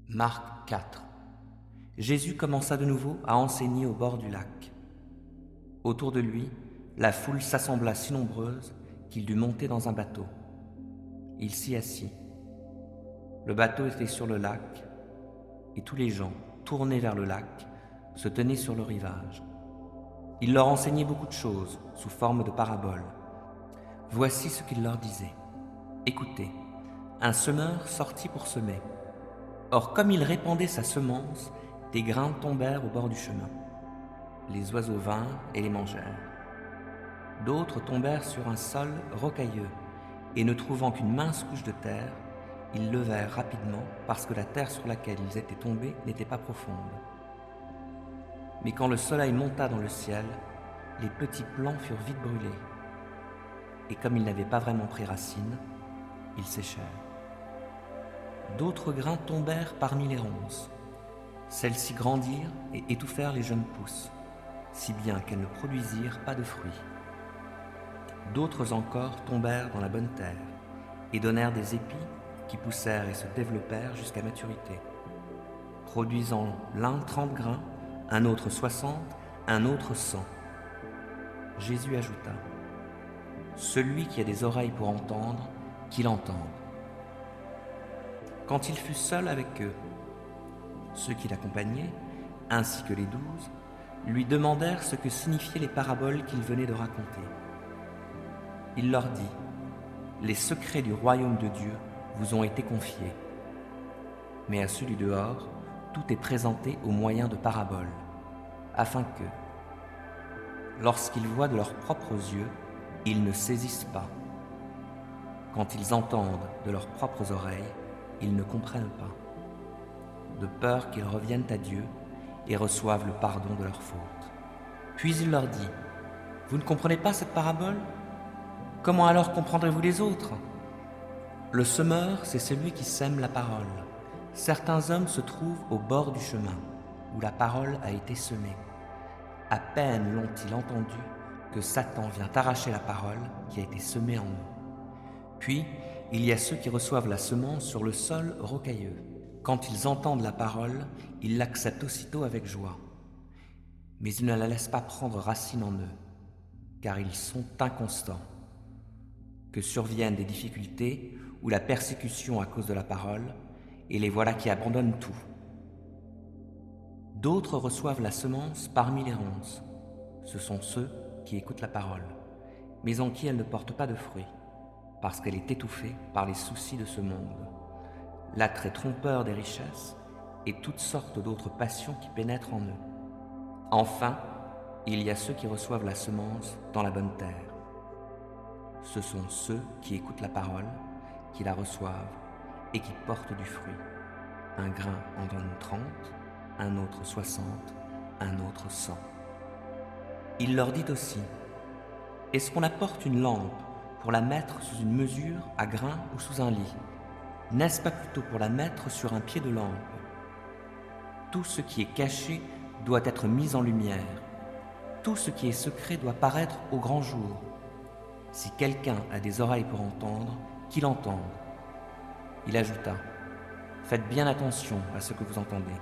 Marc 4. Jésus commença de nouveau à enseigner au bord du lac. Autour de lui, la foule s'assembla si nombreuse qu'il dut monter dans un bateau. Il s'y assit. Le bateau était sur le lac, et tous les gens, tournés vers le lac, se tenaient sur le rivage. Il leur enseignait beaucoup de choses, sous forme de paraboles. Voici ce qu'il leur disait. Écoutez, un semeur sortit pour semer. Or, comme il répandait sa semence, des grains tombèrent au bord du chemin. Les oiseaux vinrent et les mangèrent. D'autres tombèrent sur un sol rocailleux, et ne trouvant qu'une mince couche de terre, ils levèrent rapidement parce que la terre sur laquelle ils étaient tombés n'était pas profonde. Mais quand le soleil monta dans le ciel, les petits plants furent vite brûlés, et comme ils n'avaient pas vraiment pris racine, ils séchèrent. D'autres grains tombèrent parmi les ronces. Celles-ci grandirent et étouffèrent les jeunes pousses, si bien qu'elles ne produisirent pas de fruits. D'autres encore tombèrent dans la bonne terre et donnèrent des épis qui poussèrent et se développèrent jusqu'à maturité, produisant l'un 30 grains, un autre 60, un autre 100. Jésus ajouta : Celui qui a des oreilles pour entendre, qu'il entende. Quand il fut seul avec eux, ceux qui l'accompagnaient, ainsi que les 12, lui demandèrent ce que signifiaient les paraboles qu'il venait de raconter. Il leur dit : Les secrets du royaume de Dieu vous ont été confiés. Mais à ceux du dehors, tout est présenté au moyen de paraboles, afin que, lorsqu'ils voient de leurs propres yeux, ils ne saisissent pas. Quand ils entendent de leurs propres oreilles, ils ne comprennent pas, de peur qu'ils reviennent à Dieu et reçoivent le pardon de leurs fautes. Puis il leur dit : Vous ne comprenez pas cette parabole ? Comment alors comprendrez-vous les autres ? Le semeur, c'est celui qui sème la parole. Certains hommes se trouvent au bord du chemin, où la parole a été semée. À peine l'ont-ils entendu que Satan vient arracher la parole qui a été semée en eux. Puis, il y a ceux qui reçoivent la semence sur le sol rocailleux. Quand ils entendent la parole, ils l'acceptent aussitôt avec joie. Mais ils ne la laissent pas prendre racine en eux, car ils sont inconstants. Que surviennent des difficultés ou la persécution à cause de la parole, et les voilà qui abandonnent tout. D'autres reçoivent la semence parmi les ronces. Ce sont ceux qui écoutent la parole, mais en qui elle ne porte pas de fruits, parce qu'elle est étouffée par les soucis de ce monde, l'attrait trompeur des richesses et toutes sortes d'autres passions qui pénètrent en eux. Enfin, il y a ceux qui reçoivent la semence dans la bonne terre. Ce sont ceux qui écoutent la parole, qui la reçoivent et qui portent du fruit. Un grain en donne 30, un autre 60, un autre 100. Il leur dit aussi : Est-ce qu'on apporte une lampe pour la mettre sous une mesure à grains ou sous un lit ? N'est-ce pas plutôt pour la mettre sur un pied de lampe ? Tout ce qui est caché doit être mis en lumière. Tout ce qui est secret doit paraître au grand jour. Si quelqu'un a des oreilles pour entendre, qu'il entende. Il ajouta : Faites bien attention à ce que vous entendez.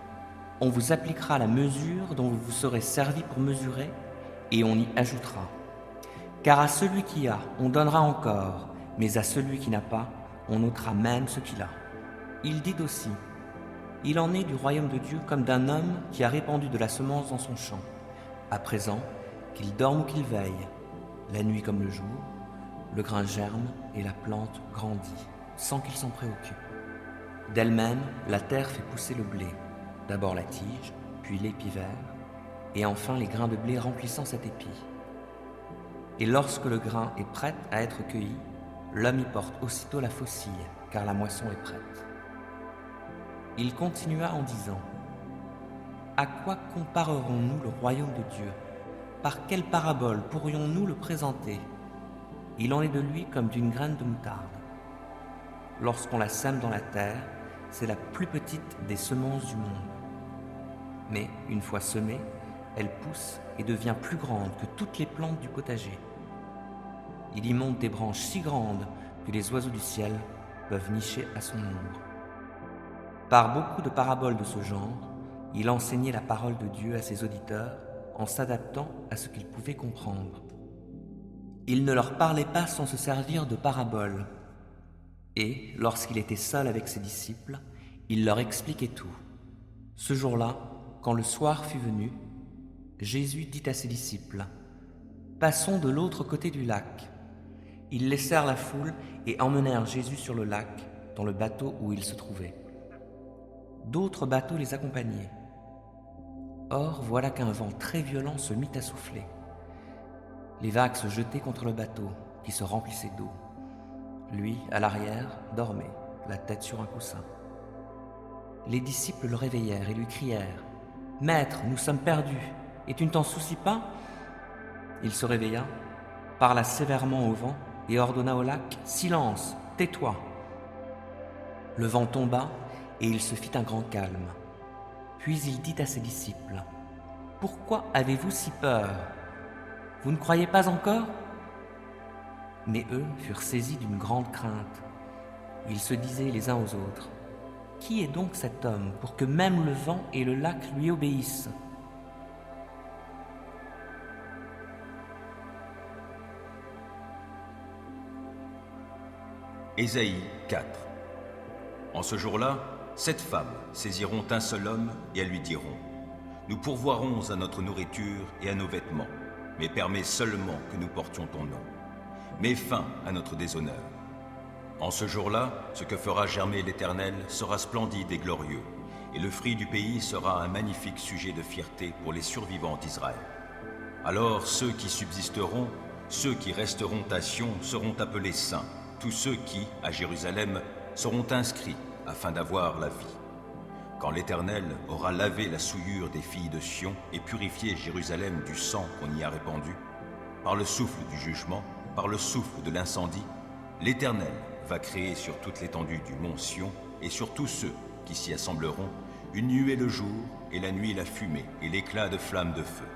On vous appliquera la mesure dont vous vous serez servi pour mesurer, et on y ajoutera. Car à celui qui a, on donnera encore, mais à celui qui n'a pas, on ôtera même ce qu'il a. Il dit aussi : Il en est du royaume de Dieu comme d'un homme qui a répandu de la semence dans son champ. À présent, qu'il dorme ou qu'il veille, la nuit comme le jour, le grain germe et la plante grandit, sans qu'il s'en préoccupe. D'elle-même, la terre fait pousser le blé, d'abord la tige, puis l'épi vert, et enfin les grains de blé remplissant cet épi. Et lorsque le grain est prêt à être cueilli, l'homme y porte aussitôt la faucille, car la moisson est prête. Il continua en disant : À quoi comparerons-nous le royaume de Dieu ? Par quelle parabole pourrions-nous le présenter ? Il en est de lui comme d'une graine de moutarde. Lorsqu'on la sème dans la terre, c'est la plus petite des semences du monde. Mais, une fois semée, elle pousse et devient plus grande que toutes les plantes du potager. Il y monte des branches si grandes que les oiseaux du ciel peuvent nicher à son ombre. Par beaucoup de paraboles de ce genre, il enseignait la parole de Dieu à ses auditeurs en s'adaptant à ce qu'ils pouvaient comprendre. Il ne leur parlait pas sans se servir de paraboles. Et, lorsqu'il était seul avec ses disciples, il leur expliquait tout. Ce jour-là, quand le soir fut venu, Jésus dit à ses disciples : « Passons de l'autre côté du lac. » Ils laissèrent la foule et emmenèrent Jésus sur le lac, dans le bateau où il se trouvait. D'autres bateaux les accompagnaient. Or, voilà qu'un vent très violent se mit à souffler. Les vagues se jetaient contre le bateau, qui se remplissait d'eau. Lui, à l'arrière, dormait, la tête sur un coussin. Les disciples le réveillèrent et lui crièrent : « Maître, nous sommes perdus, et tu ne t'en soucies pas ?» Il se réveilla, parla sévèrement au vent et ordonna au lac : « Silence, tais-toi !» Le vent tomba et il se fit un grand calme. Puis il dit à ses disciples : « Pourquoi avez-vous si peur ? Vous ne croyez pas encore ?» Mais eux furent saisis d'une grande crainte. Ils se disaient les uns aux autres : « Qui est donc cet homme pour que même le vent et le lac lui obéissent ?» Ésaïe 4. En ce jour-là, 7 femmes saisiront un seul homme et elles lui diront : Nous pourvoirons à notre nourriture et à nos vêtements, mais permets seulement que nous portions ton nom. Mets fin à notre déshonneur. En ce jour-là, ce que fera germer l'Éternel sera splendide et glorieux, et le fruit du pays sera un magnifique sujet de fierté pour les survivants d'Israël. Alors ceux qui subsisteront, ceux qui resteront à Sion seront appelés saints, tous ceux qui, à Jérusalem, seront inscrits afin d'avoir la vie. Quand l'Éternel aura lavé la souillure des filles de Sion et purifié Jérusalem du sang qu'on y a répandu, par le souffle du jugement, par le souffle de l'incendie, l'Éternel va créer sur toute l'étendue du mont Sion et sur tous ceux qui s'y assembleront une nuée le jour et la nuit la fumée et l'éclat de flammes de feu.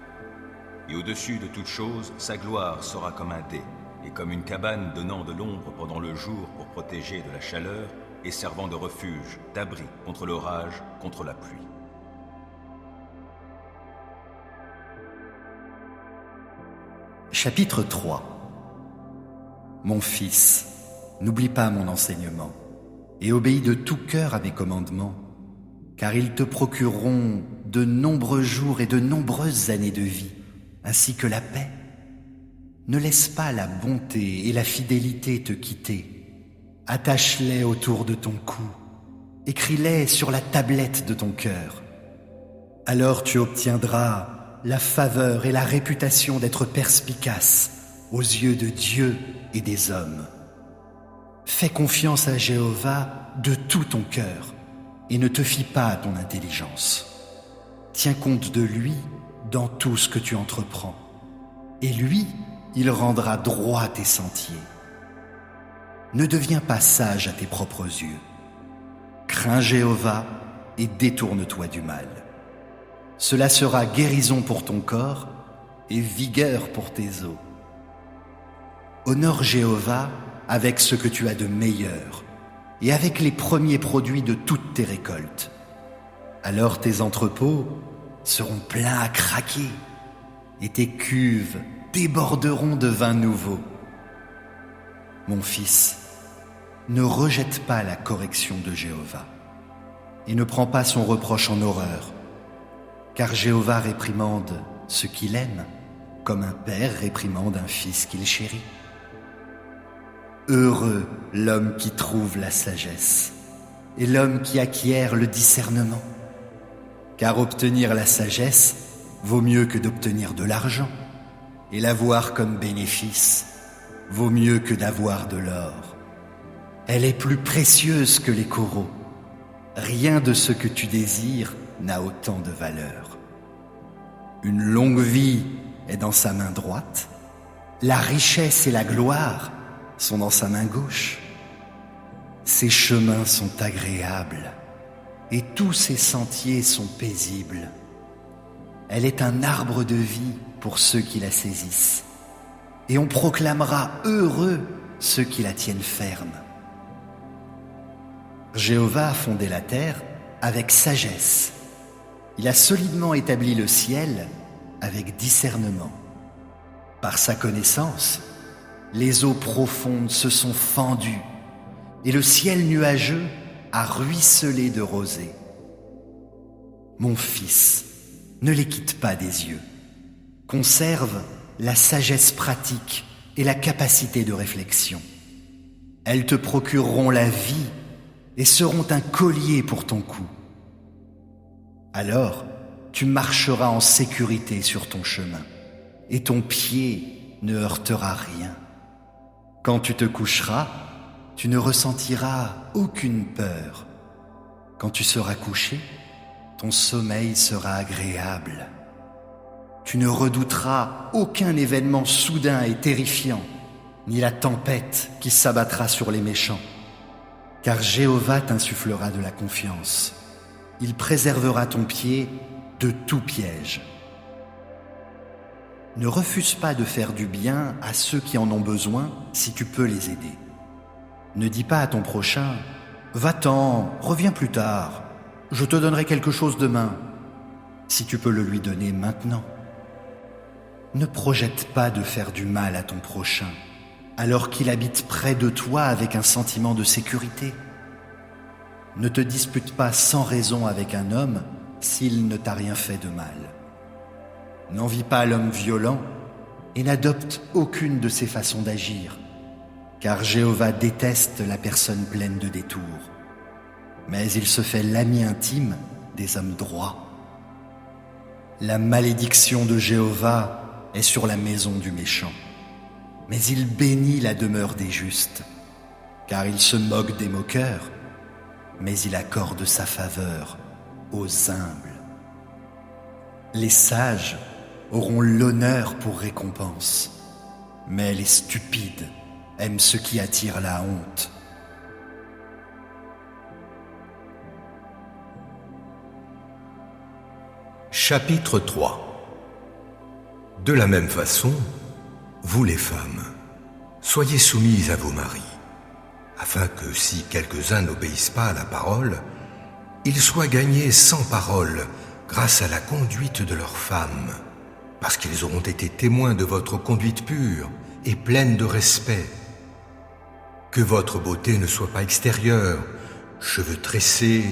Et au-dessus de toute chose, sa gloire sera comme un dais et comme une cabane donnant de l'ombre pendant le jour pour protéger de la chaleur et servant de refuge, d'abri contre l'orage, contre la pluie. Chapitre 3. Mon fils, n'oublie pas mon enseignement, et obéis de tout cœur à mes commandements, car ils te procureront de nombreux jours et de nombreuses années de vie, ainsi que la paix. Ne laisse pas la bonté et la fidélité te quitter. Attache-les autour de ton cou, écris-les sur la tablette de ton cœur. Alors tu obtiendras la faveur et la réputation d'être perspicace aux yeux de Dieu et des hommes. Fais confiance à Jéhovah de tout ton cœur et ne te fie pas à ton intelligence. Tiens compte de lui dans tout ce que tu entreprends, et lui, il rendra droit tes sentiers. Ne deviens pas sage à tes propres yeux. Crains Jéhovah et détourne-toi du mal. Cela sera guérison pour ton corps et vigueur pour tes os. Honore Jéhovah avec ce que tu as de meilleur et avec les premiers produits de toutes tes récoltes. Alors tes entrepôts seront pleins à craquer et tes cuves déborderont de vin nouveau. Mon fils, ne rejette pas la correction de Jéhovah et ne prends pas son reproche en horreur, car Jéhovah réprimande ceux qu'il aime, comme un père réprimande un fils qu'il chérit. Heureux l'homme qui trouve la sagesse et l'homme qui acquiert le discernement, car obtenir la sagesse vaut mieux que d'obtenir de l'argent, et l'avoir comme bénéfice vaut mieux que d'avoir de l'or. Elle est plus précieuse que les coraux. Rien de ce que tu désires n'a autant de valeur. Une longue vie est dans sa main droite, la richesse et la gloire sont dans sa main gauche. Ses chemins sont agréables et tous ses sentiers sont paisibles. Elle est un arbre de vie pour ceux qui la saisissent, et on proclamera heureux ceux qui la tiennent ferme. Jéhovah a fondé la terre, avec sagesse. Il a solidement établi le ciel avec discernement. Par sa connaissance, les eaux profondes se sont fendues et le ciel nuageux a ruisselé de rosée. Mon fils, ne les quitte pas des yeux. Conserve la sagesse pratique et la capacité de réflexion. Elles te procureront la vie et seront un collier pour ton cou. Alors, tu marcheras en sécurité sur ton chemin et ton pied ne heurtera rien. Quand tu te coucheras, tu ne ressentiras aucune peur. Quand tu seras couché, ton sommeil sera agréable. Tu ne redouteras aucun événement soudain et terrifiant, ni la tempête qui s'abattra sur les méchants. Car Jéhovah t'insufflera de la confiance. Il préservera ton pied de tout piège. Ne refuse pas de faire du bien à ceux qui en ont besoin si tu peux les aider. Ne dis pas à ton prochain « Va-t'en, reviens plus tard, je te donnerai quelque chose demain » si tu peux le lui donner maintenant. Ne projette pas de faire du mal à ton prochain alors qu'il habite près de toi avec un sentiment de sécurité. Ne te dispute pas sans raison avec un homme s'il ne t'a rien fait de mal. N'envie pas l'homme violent et n'adopte aucune de ses façons d'agir, car Jéhovah déteste la personne pleine de détours, mais il se fait l'ami intime des hommes droits. La malédiction de Jéhovah est sur la maison du méchant, mais il bénit la demeure des justes, car il se moque des moqueurs, mais il accorde sa faveur aux humbles. Les sages auront l'honneur pour récompense, mais les stupides aiment ce qui attire la honte. Chapitre 3. De la même façon, vous les femmes, soyez soumises à vos maris, afin que si quelques-uns n'obéissent pas à la parole, ils soient gagnés sans parole grâce à la conduite de leurs femmes, parce qu'ils auront été témoins de votre conduite pure et pleine de respect. Que votre beauté ne soit pas extérieure, cheveux tressés,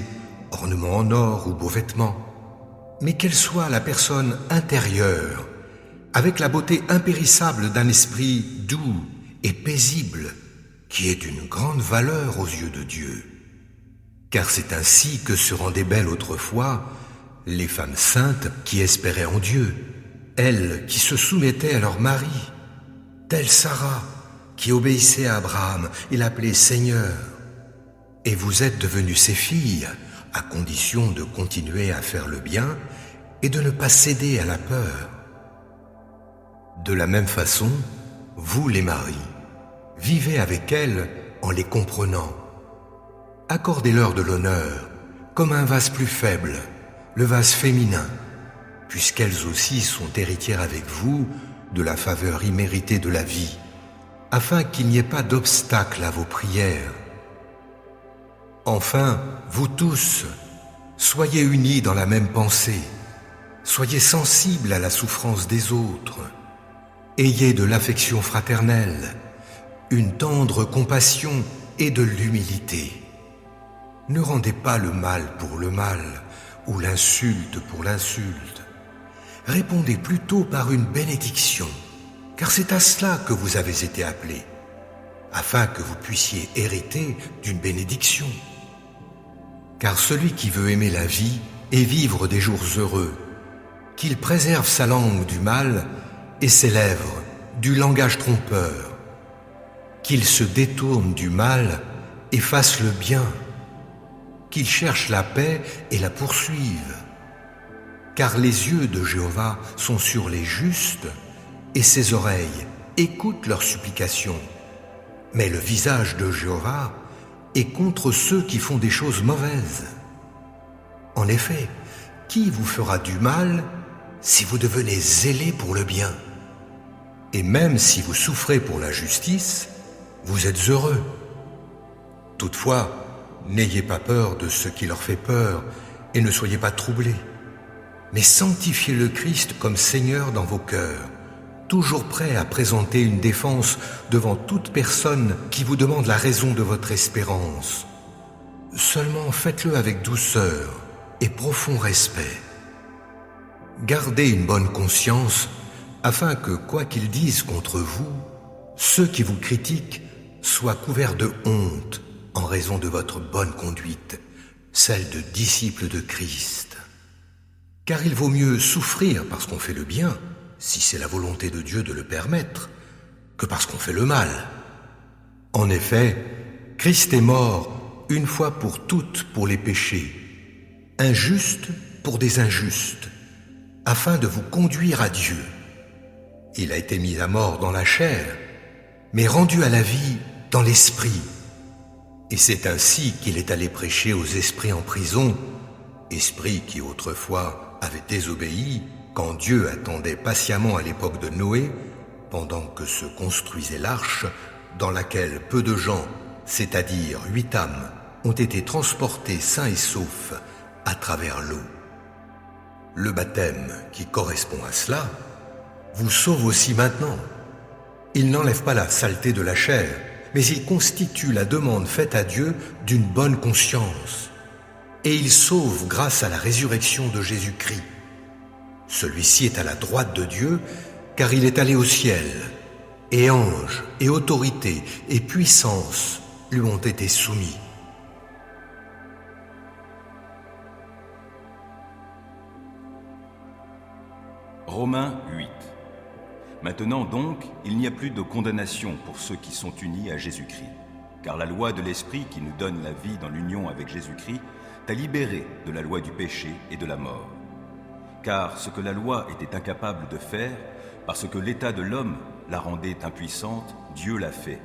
ornements en or ou beaux vêtements, mais qu'elle soit la personne intérieure, avec la beauté impérissable d'un esprit doux et paisible, qui est d'une grande valeur aux yeux de Dieu. Car c'est ainsi que se rendaient belles autrefois les femmes saintes qui espéraient en Dieu, elles qui se soumettaient à leur mari, telle Sarah qui obéissait à Abraham et l'appelait Seigneur. Et vous êtes devenues ses filles, à condition de continuer à faire le bien et de ne pas céder à la peur. De la même façon, vous les maris, vivez avec elles en les comprenant. Accordez-leur de l'honneur, comme un vase plus faible, le vase féminin, puisqu'elles aussi sont héritières avec vous de la faveur imméritée de la vie, afin qu'il n'y ait pas d'obstacle à vos prières. Enfin, vous tous, soyez unis dans la même pensée, soyez sensibles à la souffrance des autres, ayez de l'affection fraternelle, une tendre compassion et de l'humilité. Ne rendez pas le mal pour le mal ou l'insulte pour l'insulte. Répondez plutôt par une bénédiction, car c'est à cela que vous avez été appelés, afin que vous puissiez hériter d'une bénédiction. Car celui qui veut aimer la vie et vivre des jours heureux, qu'il préserve sa langue du mal et ses lèvres du langage trompeur, qu'il se détourne du mal et fasse le bien, qu'il cherche la paix et la poursuive. Car les yeux de Jéhovah sont sur les justes et ses oreilles écoutent leurs supplications. Mais le visage de Jéhovah est contre ceux qui font des choses mauvaises. En effet, qui vous fera du mal si vous devenez zélés pour le bien? Et même si vous souffrez pour la justice, vous êtes heureux. Toutefois, n'ayez pas peur de ce qui leur fait peur et ne soyez pas troublés. Mais sanctifiez le Christ comme Seigneur dans vos cœurs, toujours prêt à présenter une défense devant toute personne qui vous demande la raison de votre espérance. Seulement faites-le avec douceur et profond respect. Gardez une bonne conscience afin que, quoi qu'ils disent contre vous, ceux qui vous critiquent soient couverts de honte en raison de votre bonne conduite, celle de disciples de Christ. Car il vaut mieux souffrir parce qu'on fait le bien, si c'est la volonté de Dieu de le permettre, que parce qu'on fait le mal. En effet, Christ est mort une fois pour toutes pour les péchés, injuste pour des injustes, afin de vous conduire à Dieu. Il a été mis à mort dans la chair, mais rendu à la vie dans l'esprit. Et c'est ainsi qu'il est allé prêcher aux esprits en prison, esprits qui autrefois avaient désobéi quand Dieu attendait patiemment à l'époque de Noé, pendant que se construisait l'arche, dans laquelle peu de gens, c'est-à-dire 8 âmes, ont été transportés sains et saufs à travers l'eau. Le baptême qui correspond à cela vous sauve aussi maintenant. Il n'enlève pas la saleté de la chair, mais il constitue la demande faite à Dieu d'une bonne conscience. Et il sauve grâce à la résurrection de Jésus-Christ. Celui-ci est à la droite de Dieu, car il est allé au ciel, et anges, et autorités, et puissances lui ont été soumis. Romains 8. Maintenant donc, il n'y a plus de condamnation pour ceux qui sont unis à Jésus-Christ. Car la loi de l'Esprit qui nous donne la vie dans l'union avec Jésus-Christ t'a libéré de la loi du péché et de la mort. Car ce que la loi était incapable de faire, parce que l'état de l'homme la rendait impuissante, Dieu l'a fait.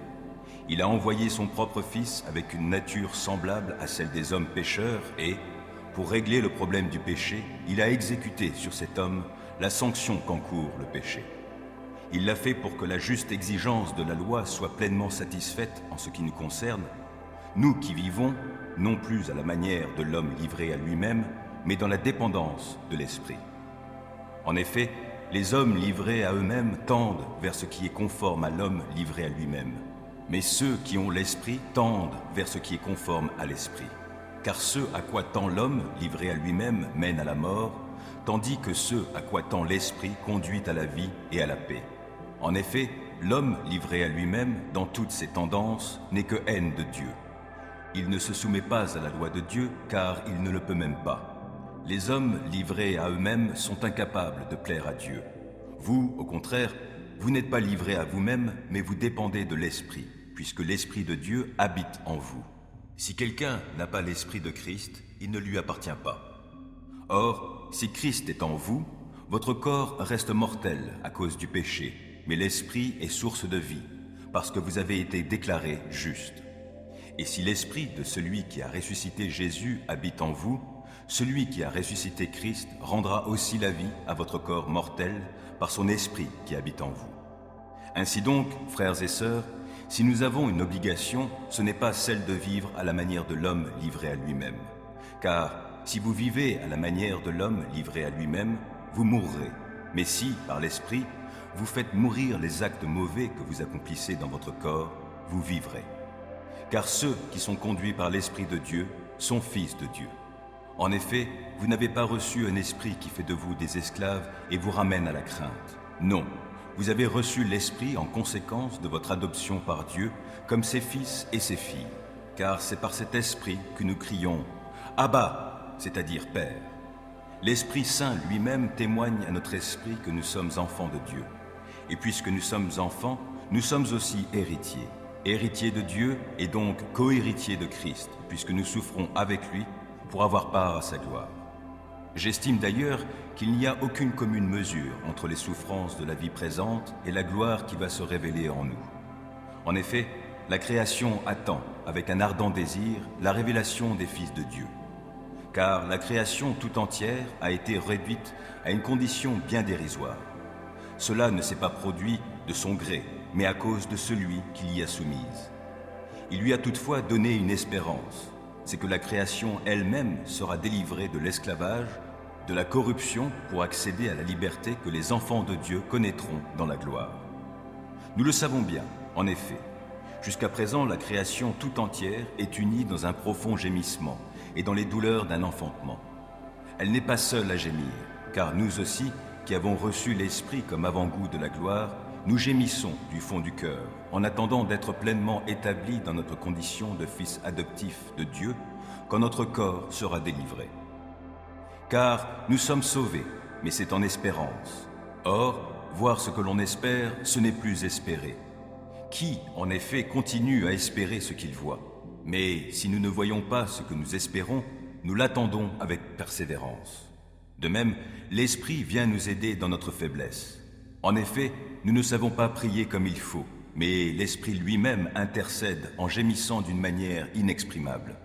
Il a envoyé son propre Fils avec une nature semblable à celle des hommes pécheurs et, pour régler le problème du péché, il a exécuté sur cet homme la sanction qu'encourt le péché. Il l'a fait pour que la juste exigence de la loi soit pleinement satisfaite en ce qui nous concerne, nous qui vivons, non plus à la manière de l'homme livré à lui-même, mais dans la dépendance de l'Esprit. En effet, les hommes livrés à eux-mêmes tendent vers ce qui est conforme à l'homme livré à lui-même, mais ceux qui ont l'Esprit tendent vers ce qui est conforme à l'Esprit. Car ce à quoi tend l'homme livré à lui-même mène à la mort, tandis que ce à quoi tend l'Esprit conduit à la vie et à la paix. En effet, l'homme livré à lui-même, dans toutes ses tendances, n'est que haine de Dieu. Il ne se soumet pas à la loi de Dieu, car il ne le peut même pas. Les hommes livrés à eux-mêmes sont incapables de plaire à Dieu. Vous, au contraire, vous n'êtes pas livrés à vous-même, mais vous dépendez de l'Esprit, puisque l'Esprit de Dieu habite en vous. Si quelqu'un n'a pas l'Esprit de Christ, il ne lui appartient pas. Or, si Christ est en vous, votre corps reste mortel à cause du péché, mais l'Esprit est source de vie, parce que vous avez été déclarés justes. Et si l'Esprit de celui qui a ressuscité Jésus habite en vous, celui qui a ressuscité Christ rendra aussi la vie à votre corps mortel par son Esprit qui habite en vous. Ainsi donc, frères et sœurs, si nous avons une obligation, ce n'est pas celle de vivre à la manière de l'homme livré à lui-même. Car si vous vivez à la manière de l'homme livré à lui-même, vous mourrez. Mais si, par l'Esprit, vous faites mourir les actes mauvais que vous accomplissez dans votre corps, vous vivrez. Car ceux qui sont conduits par l'Esprit de Dieu sont fils de Dieu. En effet, vous n'avez pas reçu un esprit qui fait de vous des esclaves et vous ramène à la crainte. Non, vous avez reçu l'Esprit en conséquence de votre adoption par Dieu comme ses fils et ses filles. Car c'est par cet Esprit que nous crions « Abba », c'est-à-dire Père. L'Esprit Saint lui-même témoigne à notre esprit que nous sommes enfants de Dieu. Et puisque nous sommes enfants, nous sommes aussi héritiers. Héritiers de Dieu et donc co-héritiers de Christ, puisque nous souffrons avec lui pour avoir part à sa gloire. J'estime d'ailleurs qu'il n'y a aucune commune mesure entre les souffrances de la vie présente et la gloire qui va se révéler en nous. En effet, la création attend, avec un ardent désir, la révélation des fils de Dieu. Car la création tout entière a été réduite à une condition bien dérisoire. Cela ne s'est pas produit de son gré, mais à cause de celui qui l'y a soumise. Il lui a toutefois donné une espérance. c'est que la création elle-même sera délivrée de l'esclavage, de la corruption pour accéder à la liberté que les enfants de Dieu connaîtront dans la gloire. Nous le savons bien, en effet. Jusqu'à présent, la création tout entière est unie dans un profond gémissement et dans les douleurs d'un enfantement. Elle n'est pas seule à gémir, car nous aussi, qui avons reçu l'Esprit comme avant-goût de la gloire, nous gémissons du fond du cœur, en attendant d'être pleinement établis dans notre condition de fils adoptifs de Dieu, quand notre corps sera délivré. Car nous sommes sauvés, mais c'est en espérance. Or, voir ce que l'on espère, ce n'est plus espérer. Qui, en effet, continue à espérer ce qu'il voit? Mais si nous ne voyons pas ce que nous espérons, nous l'attendons avec persévérance. De même, l'Esprit vient nous aider dans notre faiblesse. En effet, nous ne savons pas prier comme il faut, mais l'Esprit lui-même intercède en gémissant d'une manière inexprimable.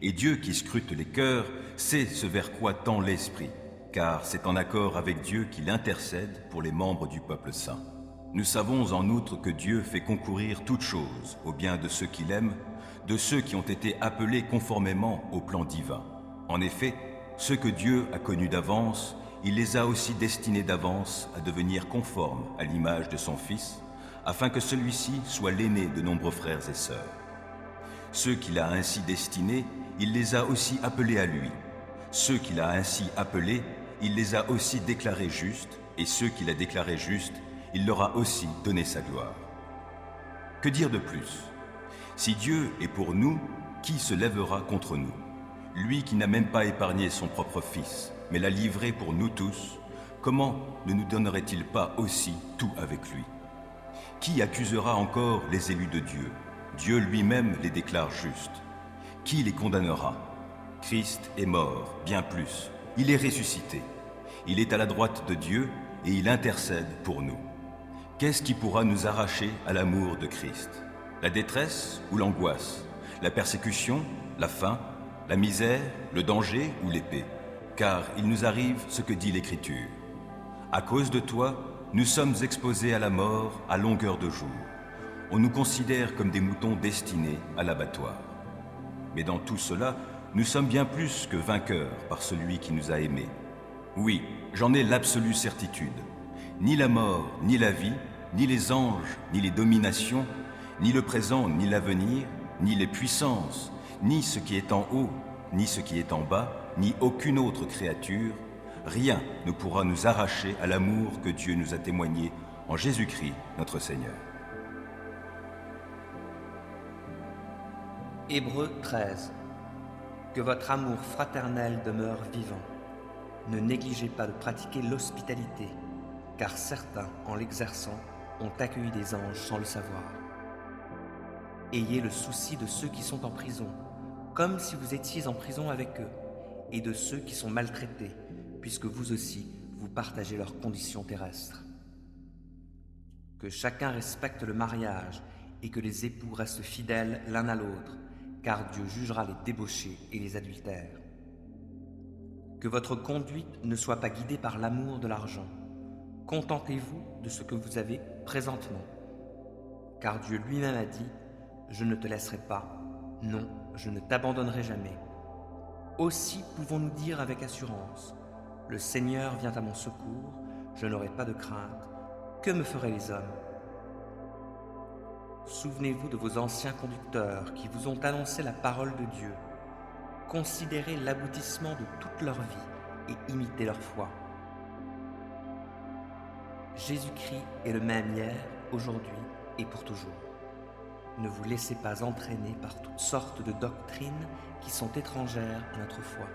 Et Dieu qui scrute les cœurs sait ce vers quoi tend l'Esprit, car c'est en accord avec Dieu qu'il intercède pour les membres du peuple saint. Nous savons en outre que Dieu fait concourir toutes choses au bien de ceux qu'il aime, de ceux qui ont été appelés conformément au plan divin. En effet, ceux que Dieu a connus d'avance, il les a aussi destinés d'avance à devenir conformes à l'image de son Fils, afin que celui-ci soit l'aîné de nombreux frères et sœurs. Ceux qu'il a ainsi destinés, il les a aussi appelés à lui. Ceux qu'il a ainsi appelés, il les a aussi déclarés justes, et ceux qu'il a déclarés justes, il leur a aussi donné sa gloire. Que dire de plus? Si Dieu est pour nous, qui se lèvera contre nous? Lui qui n'a même pas épargné son propre Fils, mais l'a livré pour nous tous, comment ne nous donnerait-il pas aussi tout avec lui? Qui accusera encore les élus de Dieu? Dieu lui-même les déclare justes. Qui les condamnera? Christ est mort, bien plus. Il est ressuscité. Il est à la droite de Dieu et il intercède pour nous. Qu'est-ce qui pourra nous arracher à l'amour de Christ? La détresse ou l'angoisse? La persécution? La faim? La misère? Le danger ou l'épée? Car il nous arrive ce que dit l'Écriture. À cause de toi, nous sommes exposés à la mort à longueur de jour. On nous considère comme des moutons destinés à l'abattoir. Mais dans tout cela, nous sommes bien plus que vainqueurs par celui qui nous a aimés. Oui, j'en ai l'absolue certitude. Ni la mort, ni la vie, ni les anges, ni les dominations, ni le présent, ni l'avenir, ni les puissances, ni ce qui est en haut, ni ce qui est en bas, ni aucune autre créature, rien ne pourra nous arracher à l'amour que Dieu nous a témoigné en Jésus-Christ, notre Seigneur. Hébreux 13. Que votre amour fraternel demeure vivant. Ne négligez pas de pratiquer l'hospitalité, car certains, en l'exerçant, ont accueilli des anges sans le savoir. Ayez le souci de ceux qui sont en prison, comme si vous étiez en prison avec eux, et de ceux qui sont maltraités, puisque vous aussi, vous partagez leurs conditions terrestres. Que chacun respecte le mariage, et que les époux restent fidèles l'un à l'autre, car Dieu jugera les débauchés et les adultères. Que votre conduite ne soit pas guidée par l'amour de l'argent. Contentez-vous de ce que vous avez présentement. Car Dieu lui-même a dit « Je ne te laisserai pas, non, je ne t'abandonnerai jamais ». Aussi pouvons-nous dire avec assurance « Le Seigneur vient à mon secours, je n'aurai pas de crainte. Que me feraient les hommes ?» Souvenez-vous de vos anciens conducteurs qui vous ont annoncé la parole de Dieu. Considérez l'aboutissement de toute leur vie et imitez leur foi. Jésus-Christ est le même hier, aujourd'hui et pour toujours. Ne vous laissez pas entraîner par toutes sortes de doctrines qui sont étrangères à notre foi.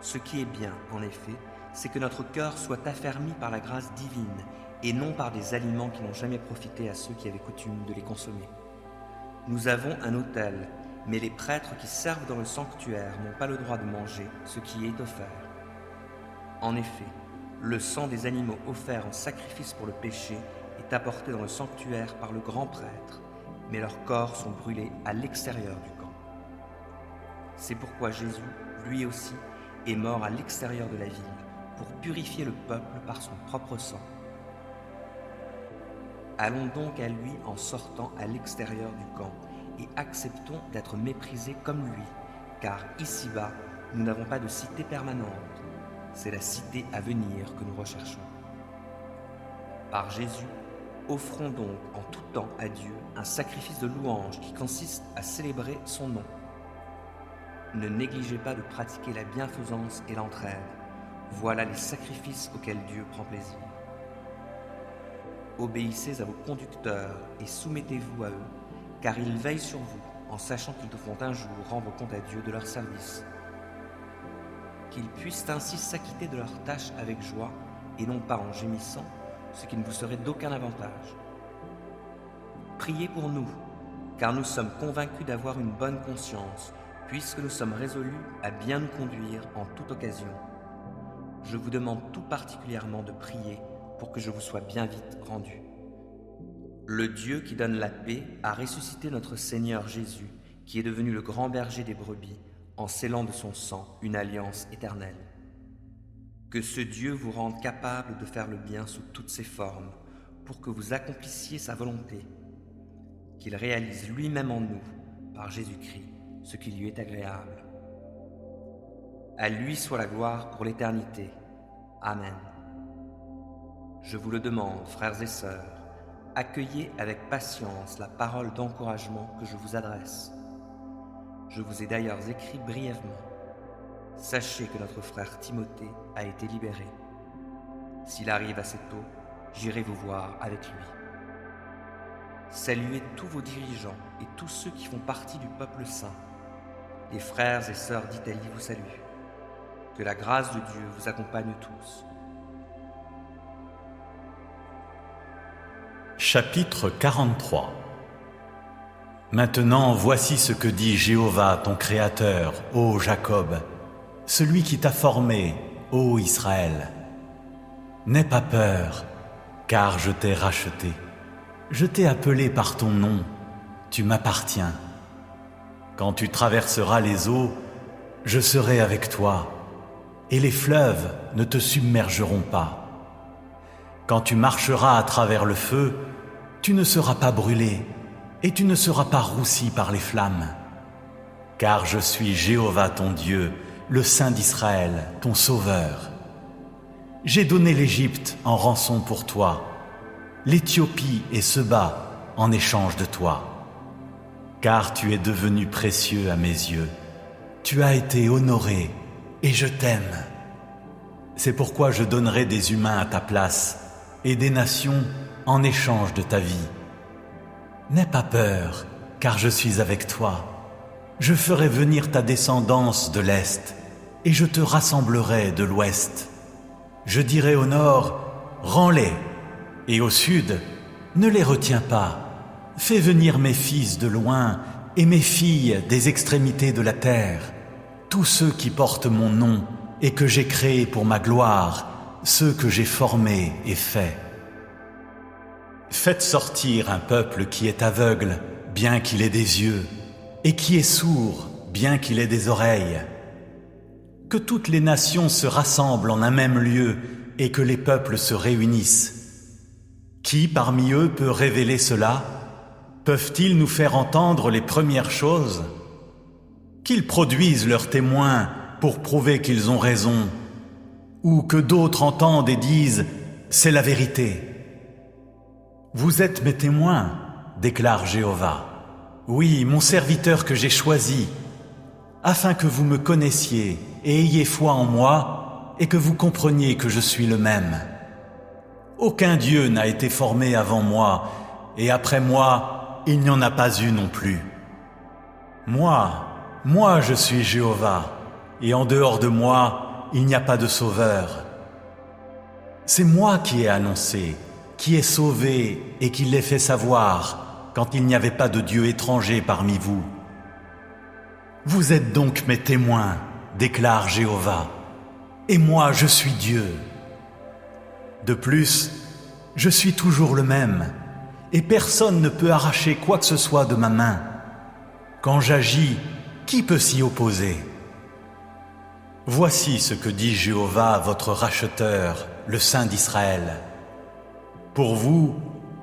Ce qui est bien, en effet, c'est que notre cœur soit affermi par la grâce divine et non par des aliments qui n'ont jamais profité à ceux qui avaient coutume de les consommer. Nous avons un autel, mais les prêtres qui servent dans le sanctuaire n'ont pas le droit de manger ce qui est offert. En effet, le sang des animaux offerts en sacrifice pour le péché est apporté dans le sanctuaire par le grand prêtre, mais leurs corps sont brûlés à l'extérieur du camp. C'est pourquoi Jésus, lui aussi, est mort à l'extérieur de la ville, pour purifier le peuple par son propre sang. Allons donc à lui en sortant à l'extérieur du camp, et acceptons d'être méprisés comme lui, car ici-bas, nous n'avons pas de cité permanente. C'est la cité à venir que nous recherchons. Par Jésus, offrons donc en tout temps à Dieu un sacrifice de louange qui consiste à célébrer son nom. Ne négligez pas de pratiquer la bienfaisance et l'entraide. Voilà les sacrifices auxquels Dieu prend plaisir. Obéissez à vos conducteurs et soumettez-vous à eux, car ils veillent sur vous, en sachant qu'ils devront un jour rendre compte à Dieu de leur service. Qu'ils puissent ainsi s'acquitter de leurs tâches avec joie, et non pas en gémissant, ce qui ne vous serait d'aucun avantage. Priez pour nous, car nous sommes convaincus d'avoir une bonne conscience, puisque nous sommes résolus à bien nous conduire en toute occasion. Je vous demande tout particulièrement de prier pour que je vous sois bien vite rendu. Le Dieu qui donne la paix a ressuscité notre Seigneur Jésus, qui est devenu le grand berger des brebis, en scellant de son sang une alliance éternelle. Que ce Dieu vous rende capable de faire le bien sous toutes ses formes, pour que vous accomplissiez sa volonté, qu'il réalise lui-même en nous, par Jésus-Christ, ce qui lui est agréable. À lui soit la gloire pour l'éternité. Amen. Je vous le demande, frères et sœurs, accueillez avec patience la parole d'encouragement que je vous adresse. Je vous ai d'ailleurs écrit brièvement. Sachez que notre frère Timothée a été libéré. S'il arrive assez tôt, j'irai vous voir avec lui. Saluez tous vos dirigeants et tous ceux qui font partie du peuple saint. Les frères et sœurs d'Italie vous saluent. Que la grâce de Dieu vous accompagne tous. Chapitre 43. Maintenant, voici ce que dit Jéhovah, ton Créateur, ô Jacob, celui qui t'a formé, ô Israël. N'aie pas peur, car je t'ai racheté. Je t'ai appelé par ton nom, tu m'appartiens. Quand tu traverseras les eaux, je serai avec toi, et les fleuves ne te submergeront pas. Quand tu marcheras à travers le feu, tu ne seras pas brûlé, et tu ne seras pas roussi par les flammes. Car je suis Jéhovah ton Dieu, le Saint d'Israël, ton Sauveur. J'ai donné l'Égypte en rançon pour toi, l'Éthiopie et Seba en échange de toi. Car tu es devenu précieux à mes yeux, tu as été honoré, et je t'aime. C'est pourquoi je donnerai des humains à ta place, et des nations en échange de ta vie. N'aie pas peur, car je suis avec toi. Je ferai venir ta descendance de l'Est, et je te rassemblerai de l'Ouest. Je dirai au nord, rends-les, et au sud, ne les retiens pas. Fais venir mes fils de loin, et mes filles des extrémités de la terre, tous ceux qui portent mon nom, et que j'ai créés pour ma gloire, ceux que j'ai formés et faits. Faites sortir un peuple qui est aveugle, bien qu'il ait des yeux, et qui est sourd, bien qu'il ait des oreilles. Que toutes les nations se rassemblent en un même lieu, et que les peuples se réunissent. Qui parmi eux peut révéler cela? Peuvent-ils nous faire entendre les premières choses? Qu'ils produisent leurs témoins pour prouver qu'ils ont raison, ou que d'autres entendent et disent « c'est la vérité ». Vous êtes mes témoins, déclare Jéhovah. Oui, mon serviteur que j'ai choisi, afin que vous me connaissiez et ayez foi en moi, et que vous compreniez que je suis le même. Aucun Dieu n'a été formé avant moi, et après moi, il n'y en a pas eu non plus. Moi je suis Jéhovah, et en dehors de moi, il n'y a pas de sauveur. C'est moi qui ai annoncé, qui ai sauvé et qui l'ai fait savoir quand il n'y avait pas de Dieu étranger parmi vous. Vous êtes donc mes témoins, déclare Jéhovah, et moi je suis Dieu. De plus, je suis toujours le même, et personne ne peut arracher quoi que ce soit de ma main. Quand j'agis, qui peut s'y opposer? Voici ce que dit Jéhovah, votre racheteur, le Saint d'Israël. Pour vous,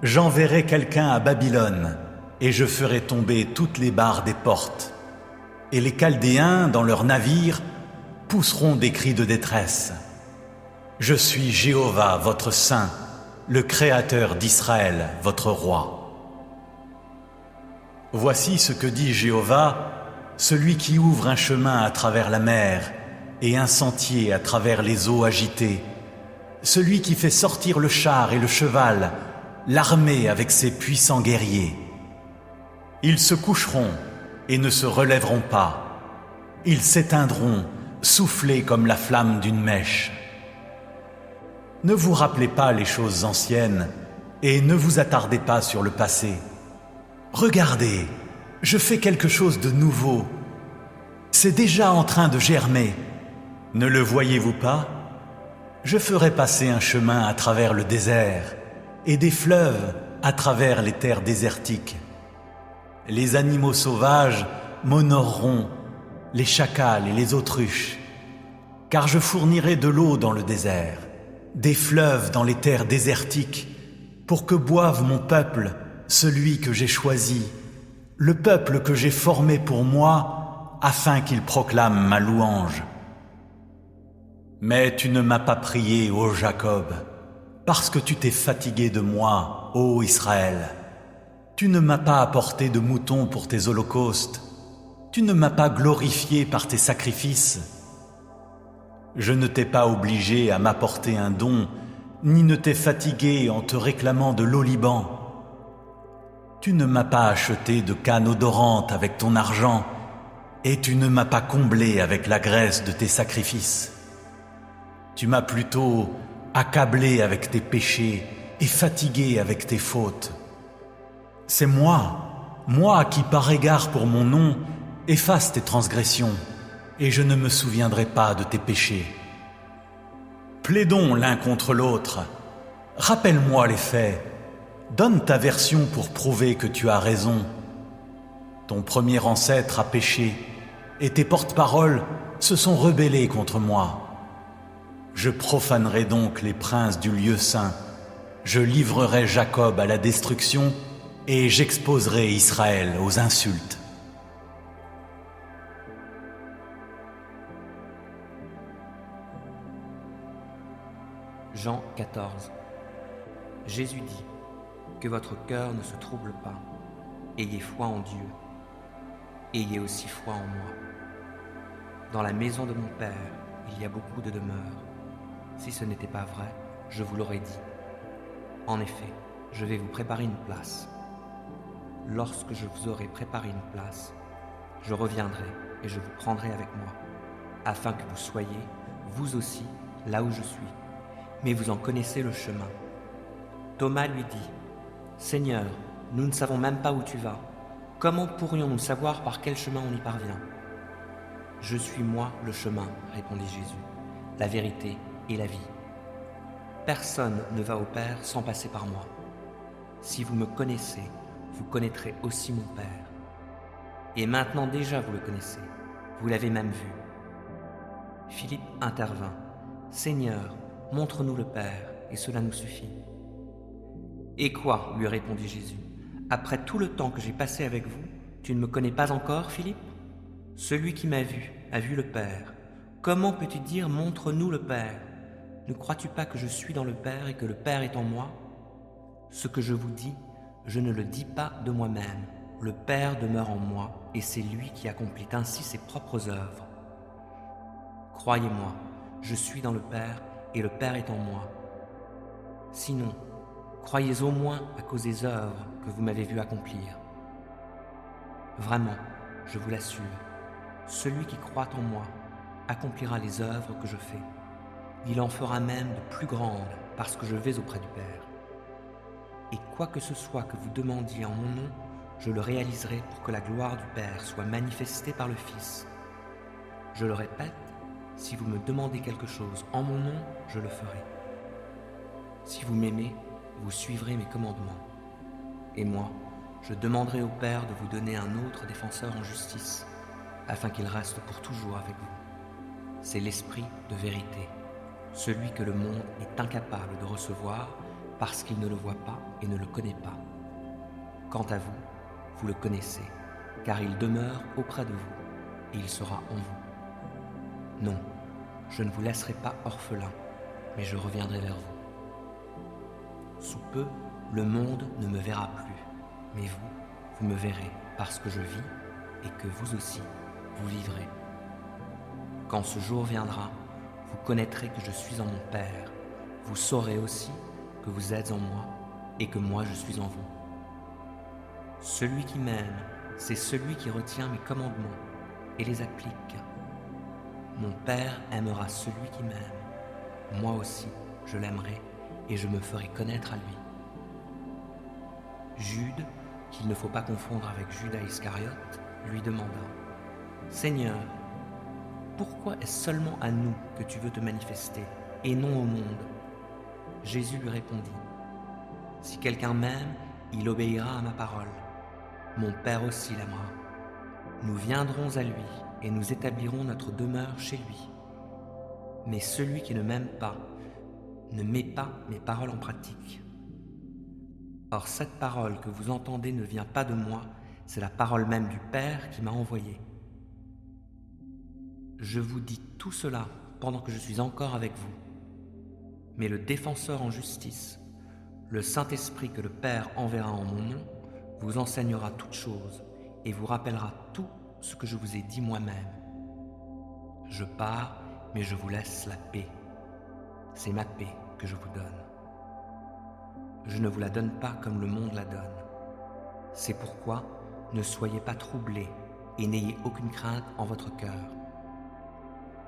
j'enverrai quelqu'un à Babylone, et je ferai tomber toutes les barres des portes. et les Chaldéens, dans leurs navires, pousseront des cris de détresse. Je suis Jéhovah, votre Saint, le Créateur d'Israël, votre Roi. Voici ce que dit Jéhovah, celui qui ouvre un chemin à travers la mer et un sentier à travers les eaux agitées, celui qui fait sortir le char et le cheval, l'armée avec ses puissants guerriers. Ils se coucheront et ne se relèveront pas. Ils s'éteindront, soufflés comme la flamme d'une mèche. Ne vous rappelez pas les choses anciennes et ne vous attardez pas sur le passé. Regardez, je fais quelque chose de nouveau. C'est déjà en train de germer. Ne le voyez-vous pas? Je ferai passer un chemin à travers le désert et des fleuves à travers les terres désertiques. Les animaux sauvages m'honoreront, les chacals et les autruches, car je fournirai de l'eau dans le désert, des fleuves dans les terres désertiques, pour que boive mon peuple, celui que j'ai choisi, le peuple que j'ai formé pour moi, afin qu'il proclame ma louange. Mais tu ne m'as pas prié, ô Jacob, parce que tu t'es fatigué de moi, ô Israël. Tu ne m'as pas apporté de moutons pour tes holocaustes, tu ne m'as pas glorifié par tes sacrifices. Je ne t'ai pas obligé à m'apporter un don, ni ne t'ai fatigué en te réclamant de l'oliban. Tu ne m'as pas acheté de canne odorante avec ton argent, et tu ne m'as pas comblé avec la graisse de tes sacrifices. Tu m'as plutôt accablé avec tes péchés et fatigué avec tes fautes. C'est moi qui par égard pour mon nom efface tes transgressions, et je ne me souviendrai pas de tes péchés. Plaidons l'un contre l'autre. Rappelle-moi les faits. Donne ta version pour prouver que tu as raison. Ton premier ancêtre a péché, et tes porte-paroles se sont rebellés contre moi. Je profanerai donc les princes du lieu saint. Je livrerai Jacob à la destruction, et j'exposerai Israël aux insultes. Jean 14. Jésus dit: que votre cœur ne se trouble pas. Ayez foi en Dieu. Ayez aussi foi en moi. Dans la maison de mon Père, il y a beaucoup de demeures. Si ce n'était pas vrai, je vous l'aurais dit. En effet, je vais vous préparer une place. Lorsque je vous aurai préparé une place, je reviendrai et je vous prendrai avec moi, afin que vous soyez, vous aussi, là où je suis. Mais vous en connaissez le chemin. Thomas lui dit: Seigneur, nous ne savons même pas où tu vas. Comment pourrions-nous savoir par quel chemin on y parvient? Je suis moi le chemin, répondit Jésus, la vérité et la vie. Personne ne va au Père sans passer par moi. Si vous me connaissez, vous connaîtrez aussi mon Père. Et maintenant déjà vous le connaissez, vous l'avez même vu. Philippe intervint: Seigneur, montre-nous le Père, et cela nous suffit. Et quoi, lui répondit Jésus, après tout le temps que j'ai passé avec vous, tu ne me connais pas encore, Philippe? Celui qui m'a vu a vu le Père. Comment peux-tu dire montre-nous le Père? Ne crois-tu pas que je suis dans le Père et que le Père est en moi? Ce que je vous dis, je ne le dis pas de moi-même. Le Père demeure en moi, et c'est lui qui accomplit ainsi ses propres œuvres. Croyez-moi, je suis dans le Père, et le Père est en moi. Sinon, croyez au moins à cause des œuvres que vous m'avez vu accomplir. Vraiment, je vous l'assure, celui qui croit en moi accomplira les œuvres que je fais. Il en fera même de plus grandes, parce que je vais auprès du Père. Et quoi que ce soit que vous demandiez en mon nom, je le réaliserai pour que la gloire du Père soit manifestée par le Fils. Je le répète, si vous me demandez quelque chose en mon nom, je le ferai. Si vous m'aimez, vous suivrez mes commandements. Et moi, je demanderai au Père de vous donner un autre défenseur en justice, afin qu'il reste pour toujours avec vous. C'est l'Esprit de vérité, celui que le monde est incapable de recevoir parce qu'il ne le voit pas et ne le connaît pas. Quant à vous, vous le connaissez, car il demeure auprès de vous, et il sera en vous. Non, je ne vous laisserai pas orphelin, mais je reviendrai vers vous. Sous peu, le monde ne me verra plus, mais vous me verrez, parce que je vis et que vous aussi, vous vivrez. Quand ce jour viendra, vous connaîtrez que je suis en mon Père. Vous saurez aussi que vous êtes en moi et que moi je suis en vous. Celui qui m'aime, c'est celui qui retient mes commandements et les applique. Mon Père aimera celui qui m'aime. Moi aussi, je l'aimerai et je me ferai connaître à lui. Jude, qu'il ne faut pas confondre avec Judas Iscariote, lui demanda « Seigneur, pourquoi est-ce seulement à nous que tu veux te manifester, et non au monde ?» Jésus lui répondit « Si quelqu'un m'aime, il obéira à ma parole. Mon Père aussi l'aimera. Nous viendrons à lui et nous établirons notre demeure chez lui. Mais celui qui ne m'aime pas, ne met pas mes paroles en pratique. Or cette parole que vous entendez ne vient pas de moi, c'est la parole même du Père qui m'a envoyé. Je vous dis tout cela pendant que je suis encore avec vous. Mais le défenseur en justice, le Saint-Esprit que le Père enverra en mon nom, vous enseignera toutes choses et vous rappellera tout ce que je vous ai dit moi-même. Je pars, mais je vous laisse la paix. C'est ma paix que je vous donne. Je ne vous la donne pas comme le monde la donne. C'est pourquoi ne soyez pas troublés et n'ayez aucune crainte en votre cœur.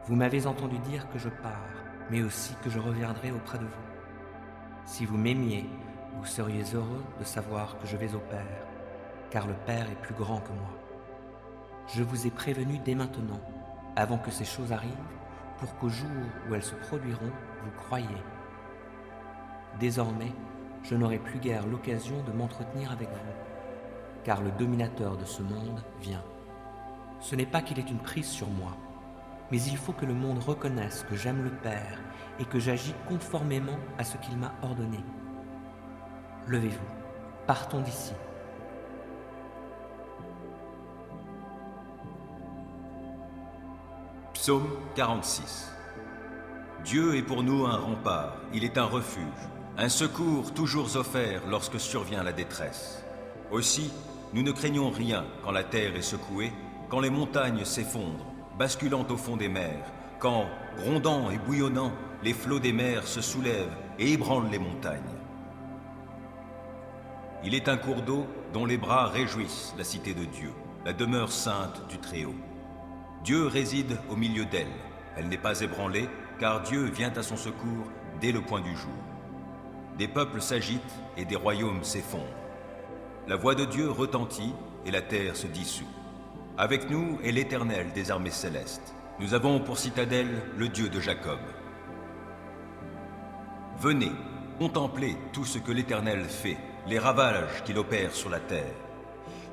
Vous m'avez entendu dire que je pars, mais aussi que je reviendrai auprès de vous. Si vous m'aimiez, vous seriez heureux de savoir que je vais au Père, car le Père est plus grand que moi. Je vous ai prévenu dès maintenant, avant que ces choses arrivent, pour qu'au jour où elles se produiront, vous croyiez. Désormais, je n'aurai plus guère l'occasion de m'entretenir avec vous, car le dominateur de ce monde vient. Ce n'est pas qu'il ait une prise sur moi, mais il faut que le monde reconnaisse que j'aime le Père et que j'agis conformément à ce qu'il m'a ordonné. Levez-vous, partons d'ici. Psaume 46. Dieu est pour nous un rempart, il est un refuge, un secours toujours offert lorsque survient la détresse. Aussi, nous ne craignons rien quand la terre est secouée, quand les montagnes s'effondrent, basculant au fond des mers, quand, grondant et bouillonnant, les flots des mers se soulèvent et ébranlent les montagnes. Il est un cours d'eau dont les bras réjouissent la cité de Dieu, la demeure sainte du Très-Haut. Dieu réside au milieu d'elle. Elle n'est pas ébranlée, car Dieu vient à son secours dès le point du jour. Des peuples s'agitent et des royaumes s'effondrent. La voix de Dieu retentit et la terre se dissout. Avec nous est l'Éternel des armées célestes. Nous avons pour citadelle le Dieu de Jacob. Venez, contemplez tout ce que l'Éternel fait, les ravages qu'il opère sur la terre.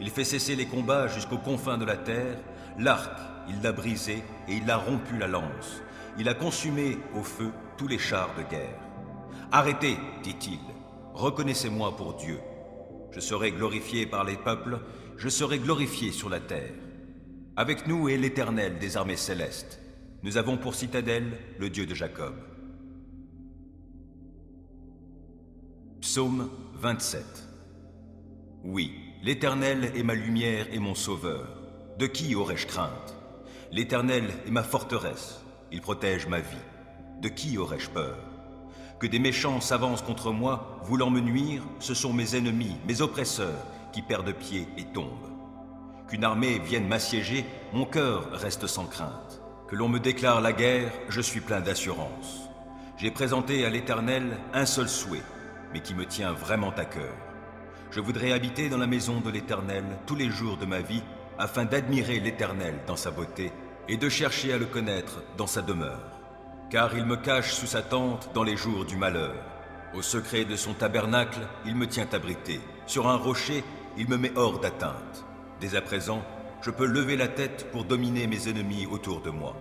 Il fait cesser les combats jusqu'aux confins de la terre. L'arc, il l'a brisé et il a rompu la lance. Il a consumé au feu tous les chars de guerre. Arrêtez, dit-il, reconnaissez-moi pour Dieu. Je serai glorifié par les peuples, je serai glorifié sur la terre. Avec nous est l'Éternel des armées célestes. Nous avons pour citadelle le Dieu de Jacob. Psaume 27. Oui, l'Éternel est ma lumière et mon sauveur. De qui aurais-je crainte? L'Éternel est ma forteresse. Il protège ma vie. De qui aurais-je peur? Que des méchants s'avancent contre moi, voulant me nuire, ce sont mes ennemis, mes oppresseurs, qui perdent pied et tombent. Qu'une armée vienne m'assiéger, mon cœur reste sans crainte. Que l'on me déclare la guerre, je suis plein d'assurance. J'ai présenté à l'Éternel un seul souhait, mais qui me tient vraiment à cœur. Je voudrais habiter dans la maison de l'Éternel tous les jours de ma vie, afin d'admirer l'Éternel dans sa beauté et de chercher à le connaître dans sa demeure. Car il me cache sous sa tente dans les jours du malheur. Au secret de son tabernacle, il me tient abrité. Sur un rocher, il me met hors d'atteinte. Dès à présent, je peux lever la tête pour dominer mes ennemis autour de moi.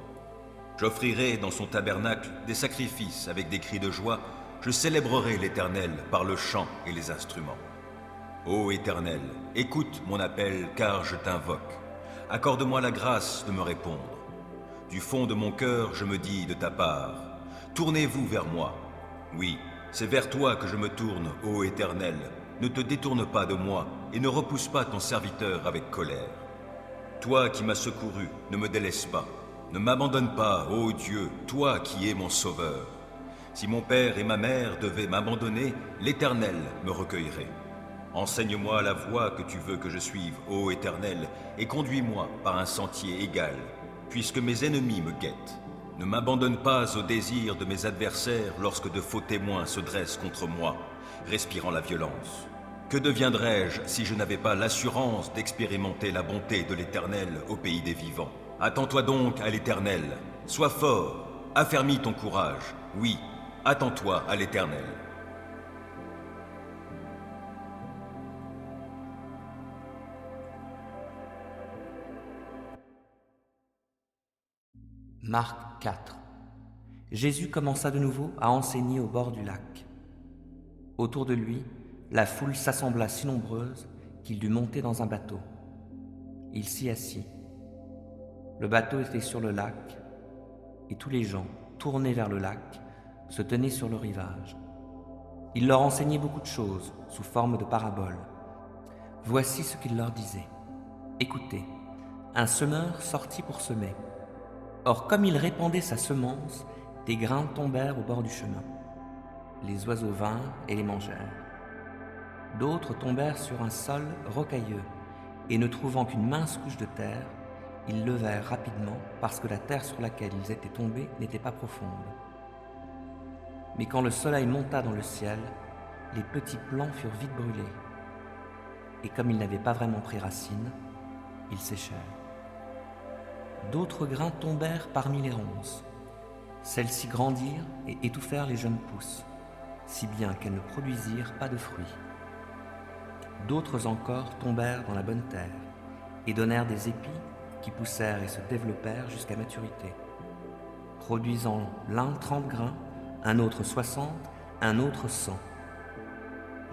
J'offrirai dans son tabernacle des sacrifices avec des cris de joie. Je célébrerai l'Éternel par le chant et les instruments. Ô Éternel, écoute mon appel car je t'invoque. accorde-moi la grâce de me répondre. Du fond de mon cœur, je me dis de ta part, tournez-vous vers moi. Oui, c'est vers toi que je me tourne, ô Éternel. Ne te détourne pas de moi et ne repousse pas ton serviteur avec colère. Toi qui m'as secouru, ne me délaisse pas. Ne m'abandonne pas, ô Dieu, toi qui es mon sauveur. Si mon père et ma mère devaient m'abandonner, l'Éternel me recueillerait. Enseigne-moi la voie que tu veux que je suive, ô Éternel, et conduis-moi par un sentier égal, puisque mes ennemis me guettent. Ne m'abandonne pas au désir de mes adversaires lorsque de faux témoins se dressent contre moi, respirant la violence. Que deviendrais-je si je n'avais pas l'assurance d'expérimenter la bonté de l'Éternel au pays des vivants? Attends-toi donc à l'Éternel, sois fort, affermis ton courage, oui, attends-toi à l'Éternel. Marc 4. Jésus commença de nouveau à enseigner au bord du lac. Autour de lui, la foule s'assembla si nombreuse qu'il dut monter dans un bateau. Il s'y assit. Le bateau était sur le lac, et tous les gens, tournés vers le lac, se tenaient sur le rivage. Il leur enseignait beaucoup de choses, sous forme de paraboles. Voici ce qu'il leur disait. Écoutez, un semeur sortit pour semer. Or, comme il répandait sa semence, des grains tombèrent au bord du chemin. Les oiseaux vinrent et les mangèrent. D'autres tombèrent sur un sol rocailleux, et ne trouvant qu'une mince couche de terre, ils levèrent rapidement parce que la terre sur laquelle ils étaient tombés n'était pas profonde. Mais quand le soleil monta dans le ciel, les petits plants furent vite brûlés, et comme ils n'avaient pas vraiment pris racine, ils séchèrent. D'autres grains tombèrent parmi les ronces. Celles-ci grandirent et étouffèrent les jeunes pousses, si bien qu'elles ne produisirent pas de fruits. D'autres encore tombèrent dans la bonne terre et donnèrent des épis qui poussèrent et se développèrent jusqu'à maturité, produisant l'un 30 grains, un autre 60, un autre 100.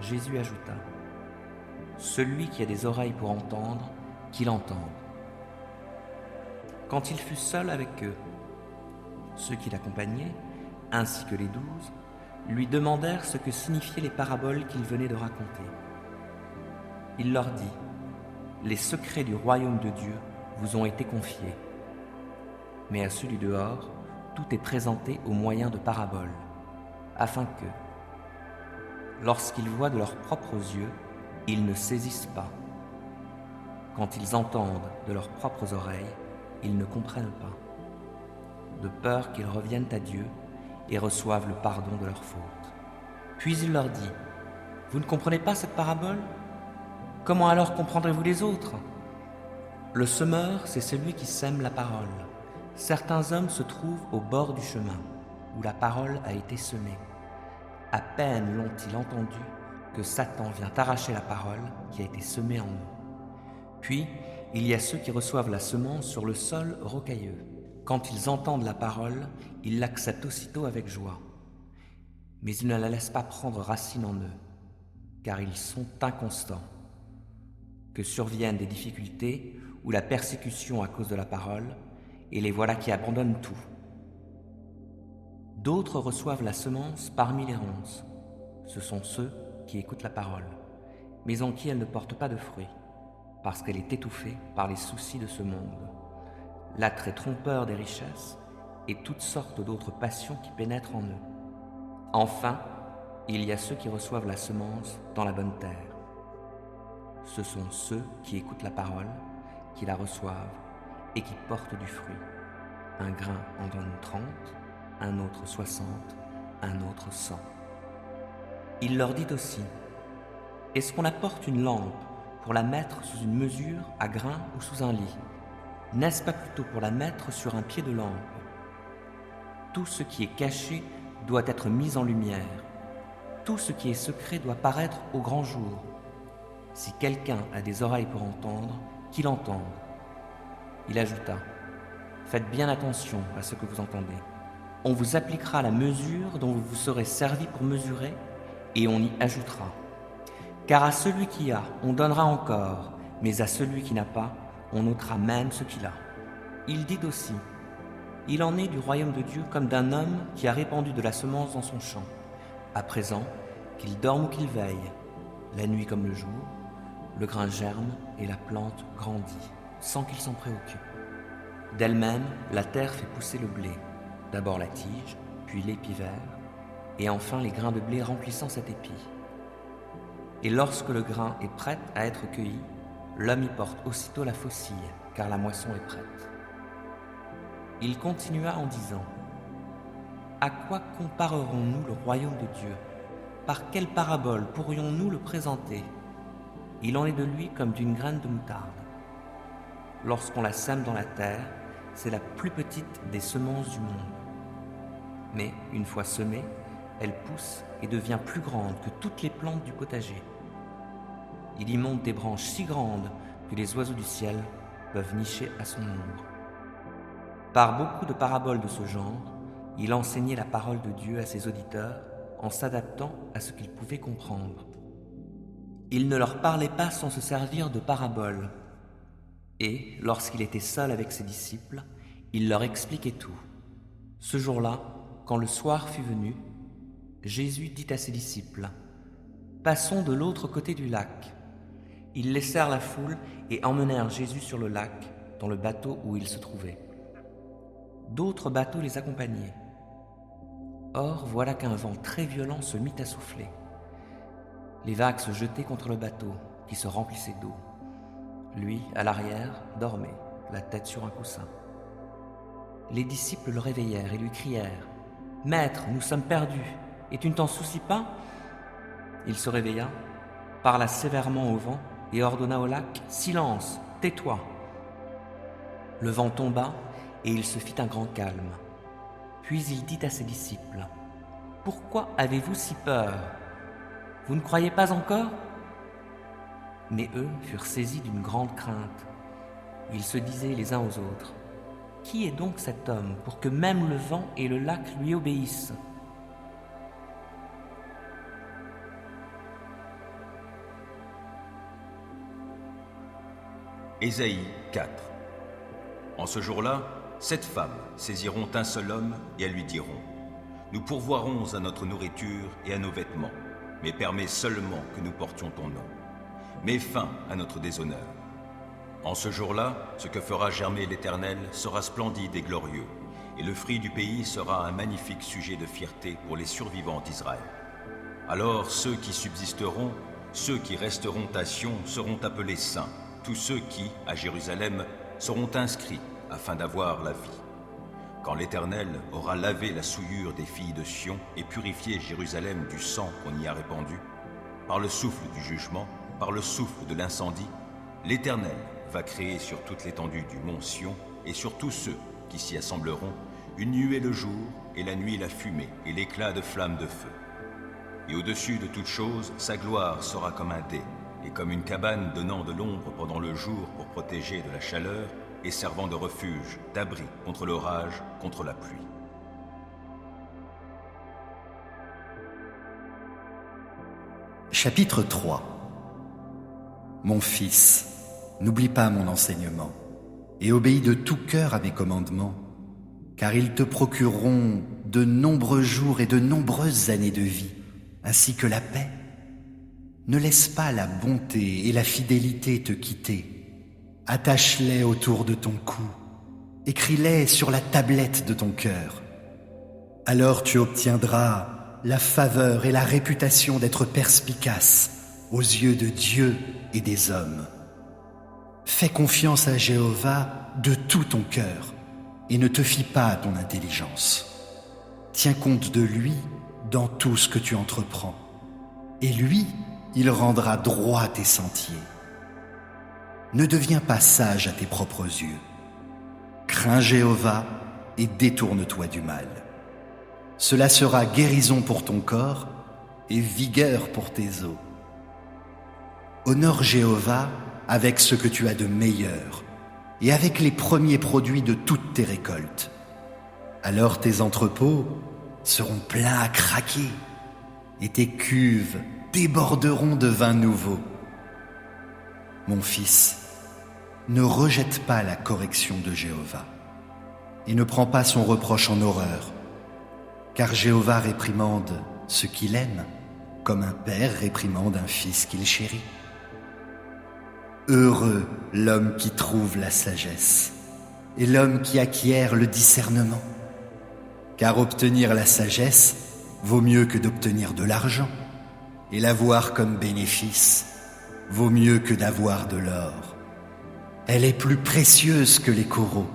Jésus ajouta, « Celui qui a des oreilles pour entendre, qu'il entende. » Quand il fut seul avec eux, ceux qui l'accompagnaient, ainsi que les 12, lui demandèrent ce que signifiaient les paraboles qu'il venait de raconter. Il leur dit, « Les secrets du royaume de Dieu vous ont été confiés, mais à ceux du dehors, tout est présenté au moyen de paraboles, afin que, lorsqu'ils voient de leurs propres yeux, ils ne saisissent pas. Quand ils entendent de leurs propres oreilles, ils ne comprennent pas, de peur qu'ils reviennent à Dieu et reçoivent le pardon de leurs fautes. » Puis il leur dit, « Vous ne comprenez pas cette parabole? Comment alors comprendrez-vous les autres? Le semeur, c'est celui qui sème la parole. Certains hommes se trouvent au bord du chemin, où la parole a été semée. À peine l'ont-ils entendu que Satan vient arracher la parole qui a été semée en eux. Puis, il y a ceux qui reçoivent la semence sur le sol rocailleux. Quand ils entendent la parole, ils l'acceptent aussitôt avec joie. Mais ils ne la laissent pas prendre racine en eux, car ils sont inconstants. Que surviennent des difficultés ou la persécution à cause de la parole, et les voilà qui abandonnent tout. D'autres reçoivent la semence parmi les ronces. Ce sont ceux qui écoutent la parole, mais en qui elle ne porte pas de fruits, parce qu'elle est étouffée par les soucis de ce monde, l'attrait trompeur des richesses et toutes sortes d'autres passions qui pénètrent en eux. Enfin, il y a ceux qui reçoivent la semence dans la bonne terre. Ce sont ceux qui écoutent la parole, qui la reçoivent et qui portent du fruit. Un grain en donne 30, un autre 60, un autre 100. Il leur dit aussi, « Est-ce qu'on apporte une lampe pour la mettre sous une mesure à grain ou sous un lit? N'est-ce pas plutôt pour la mettre sur un pied de lampe? Tout ce qui est caché doit être mis en lumière. Tout ce qui est secret doit paraître au grand jour. Si quelqu'un a des oreilles pour entendre, qu'il entende. » Il ajouta, « Faites bien attention à ce que vous entendez. On vous appliquera la mesure dont vous vous serez servi pour mesurer, et on y ajoutera. Car à celui qui a, on donnera encore, mais à celui qui n'a pas, on ôtera même ce qu'il a. Il dit aussi, il en est du royaume de Dieu comme d'un homme qui a répandu de la semence dans son champ. À présent, qu'il dorme ou qu'il veille, la nuit comme le jour, le grain germe et la plante grandit, sans qu'il s'en préoccupe. D'elle-même, la terre fait pousser le blé, d'abord la tige, puis l'épi vert, et enfin les grains de blé remplissant cet épi. Et lorsque le grain est prêt à être cueilli, l'homme y porte aussitôt la faucille, car la moisson est prête. Il continua en disant, « À quoi comparerons-nous le royaume de Dieu? Par quelle parabole pourrions-nous le présenter? Il en est de lui comme d'une graine de moutarde. Lorsqu'on la sème dans la terre, c'est la plus petite des semences du monde. Mais, une fois semée, elle pousse et devient plus grande que toutes les plantes du potager. Il y monte des branches si grandes que les oiseaux du ciel peuvent nicher à son ombre. » Par beaucoup de paraboles de ce genre, il enseignait la parole de Dieu à ses auditeurs en s'adaptant à ce qu'ils pouvaient comprendre. Il ne leur parlait pas sans se servir de paraboles. Et, lorsqu'il était seul avec ses disciples, il leur expliquait tout. Ce jour-là, quand le soir fut venu, Jésus dit à ses disciples, « Passons de l'autre côté du lac. » Ils laissèrent la foule et emmenèrent Jésus sur le lac, dans le bateau où il se trouvait. D'autres bateaux les accompagnaient. Or, voilà qu'un vent très violent se mit à souffler. Les vagues se jetaient contre le bateau, qui se remplissait d'eau. Lui, à l'arrière, dormait, la tête sur un coussin. Les disciples le réveillèrent et lui crièrent, « Maître, nous sommes perdus, et tu ne t'en soucies pas ?» Il se réveilla, parla sévèrement au vent et ordonna au lac, « Silence, tais-toi !» Le vent tomba et il se fit un grand calme. Puis il dit à ses disciples, « Pourquoi avez-vous si peur? Vous ne croyez pas encore ?» Mais eux furent saisis d'une grande crainte. Ils se disaient les uns aux autres, « Qui est donc cet homme pour que même le vent et le lac lui obéissent ?» Ésaïe 4. En ce jour-là, 7 femmes saisiront un seul homme et elles lui diront, « Nous pourvoirons à notre nourriture et à nos vêtements, mais permets seulement que nous portions ton nom. Mets fin à notre déshonneur. » En ce jour-là, ce que fera germer l'Éternel sera splendide et glorieux, et le fruit du pays sera un magnifique sujet de fierté pour les survivants d'Israël. Alors ceux qui subsisteront, ceux qui resteront à Sion seront appelés saints, tous ceux qui, à Jérusalem, seront inscrits afin d'avoir la vie. Quand l'Éternel aura lavé la souillure des filles de Sion et purifié Jérusalem du sang qu'on y a répandu, par le souffle du jugement, par le souffle de l'incendie, l'Éternel va créer sur toute l'étendue du mont Sion et sur tous ceux qui s'y assembleront une nuée le jour et la nuit la fumée et l'éclat de flammes de feu. Et au-dessus de toute chose, sa gloire sera comme un dais, et comme une cabane donnant de l'ombre pendant le jour pour protéger de la chaleur, et servant de refuge, d'abri contre l'orage, contre la pluie. Chapitre 3. Mon fils, n'oublie pas mon enseignement, et obéis de tout cœur à mes commandements, car ils te procureront de nombreux jours et de nombreuses années de vie, ainsi que la paix. Ne laisse pas la bonté et la fidélité te quitter. Attache-les autour de ton cou, écris-les sur la tablette de ton cœur. Alors tu obtiendras la faveur et la réputation d'être perspicace aux yeux de Dieu et des hommes. Fais confiance à Jéhovah de tout ton cœur et ne te fie pas à ton intelligence. Tiens compte de lui dans tout ce que tu entreprends, et lui, il rendra droit tes sentiers. Ne deviens pas sage à tes propres yeux. Crains Jéhovah et détourne-toi du mal. Cela sera guérison pour ton corps et vigueur pour tes os. Honore Jéhovah avec ce que tu as de meilleur et avec les premiers produits de toutes tes récoltes. Alors tes entrepôts seront pleins à craquer et tes cuves déborderont de vin nouveau. Mon fils, ne rejette pas la correction de Jéhovah et ne prends pas son reproche en horreur, car Jéhovah réprimande ceux qu'il aime, comme un père réprimande un fils qu'il chérit. Heureux l'homme qui trouve la sagesse et l'homme qui acquiert le discernement, car obtenir la sagesse vaut mieux que d'obtenir de l'argent, et l'avoir comme bénéfice vaut mieux que d'avoir de l'or. Elle est plus précieuse que les coraux.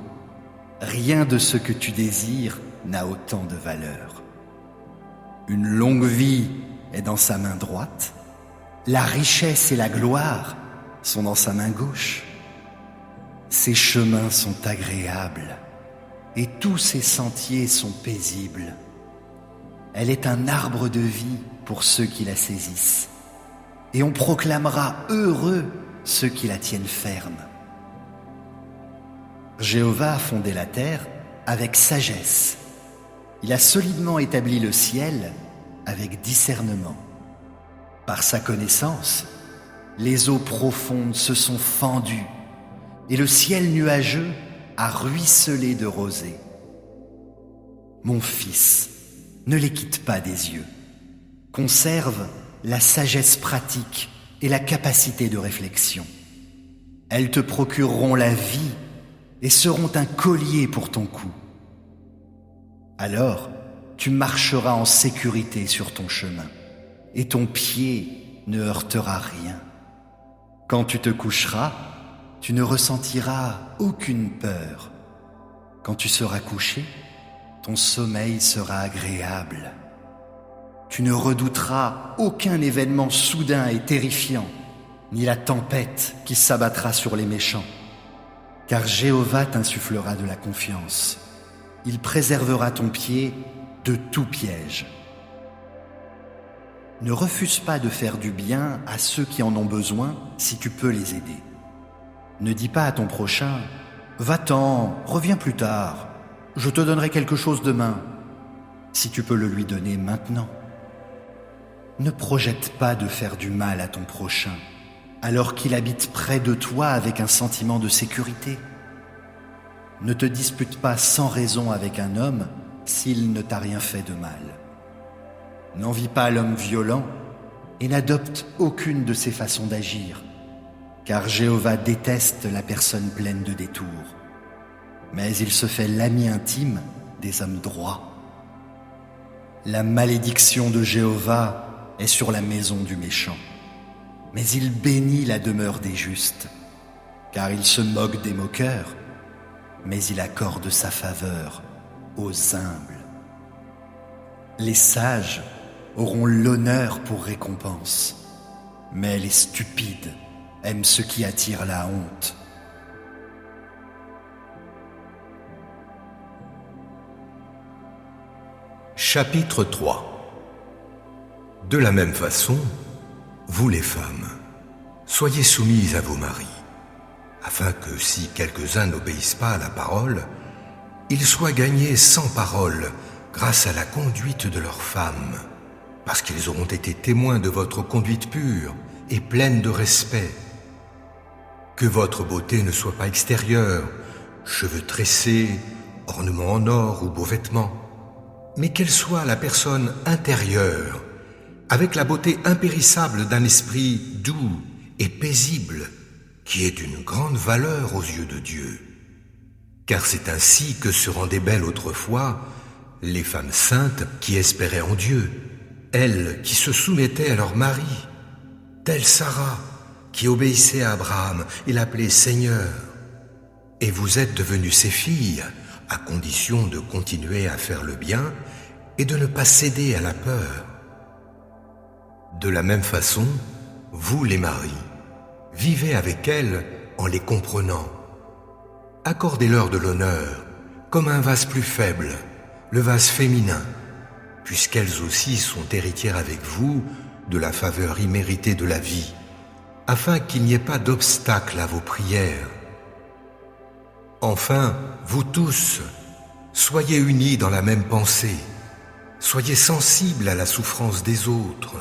Rien de ce que tu désires n'a autant de valeur. Une longue vie est dans sa main droite, la richesse et la gloire sont dans sa main gauche. Ses chemins sont agréables et tous ses sentiers sont paisibles. Elle est un arbre de vie pour ceux qui la saisissent, et on proclamera heureux ceux qui la tiennent ferme. Jéhovah a fondé la terre avec sagesse. Il a solidement établi le ciel avec discernement. Par sa connaissance, les eaux profondes se sont fendues et le ciel nuageux a ruisselé de rosée. Mon fils, ne les quitte pas des yeux. Conserve la sagesse pratique et la capacité de réflexion. Elles te procureront la vie et seront un collier pour ton cou. Alors, tu marcheras en sécurité sur ton chemin et ton pied ne heurtera rien. Quand tu te coucheras, tu ne ressentiras aucune peur. Quand tu seras couché, ton sommeil sera agréable. Tu ne redouteras aucun événement soudain et terrifiant, ni la tempête qui s'abattra sur les méchants. Car Jéhovah t'insufflera de la confiance. Il préservera ton pied de tout piège. Ne refuse pas de faire du bien à ceux qui en ont besoin si tu peux les aider. Ne dis pas à ton prochain « Va-t'en, reviens plus tard, je te donnerai quelque chose demain », si tu peux le lui donner maintenant. Ne projette pas de faire du mal à ton prochain, alors qu'il habite près de toi avec un sentiment de sécurité. Ne te dispute pas sans raison avec un homme s'il ne t'a rien fait de mal. N'envie pas l'homme violent et n'adopte aucune de ses façons d'agir, car Jéhovah déteste la personne pleine de détours, mais il se fait l'ami intime des hommes droits. La malédiction de Jéhovah est sur la maison du méchant, mais il bénit la demeure des justes, car il se moque des moqueurs, mais il accorde sa faveur aux humbles. Les sages auront l'honneur pour récompense, mais les stupides aiment ce qui attire la honte. Chapitre 3. De la même façon, vous les femmes, soyez soumises à vos maris, afin que si quelques-uns n'obéissent pas à la parole, ils soient gagnés sans parole grâce à la conduite de leurs femmes, parce qu'ils auront été témoins de votre conduite pure et pleine de respect. Que votre beauté ne soit pas extérieure, cheveux tressés, ornements en or ou beaux vêtements, mais qu'elle soit la personne intérieure, avec la beauté impérissable d'un esprit doux et paisible, qui est d'une grande valeur aux yeux de Dieu. Car c'est ainsi que se rendaient belles autrefois les femmes saintes qui espéraient en Dieu, elles qui se soumettaient à leur mari, telle Sarah, qui obéissait à Abraham et l'appelait Seigneur. Et vous êtes devenues ses filles, à condition de continuer à faire le bien et de ne pas céder à la peur. De la même façon, vous les maris, vivez avec elles en les comprenant. Accordez-leur de l'honneur, comme un vase plus faible, le vase féminin, puisqu'elles aussi sont héritières avec vous de la faveur imméritée de la vie, afin qu'il n'y ait pas d'obstacle à vos prières. Enfin, vous tous, soyez unis dans la même pensée, soyez sensibles à la souffrance des autres,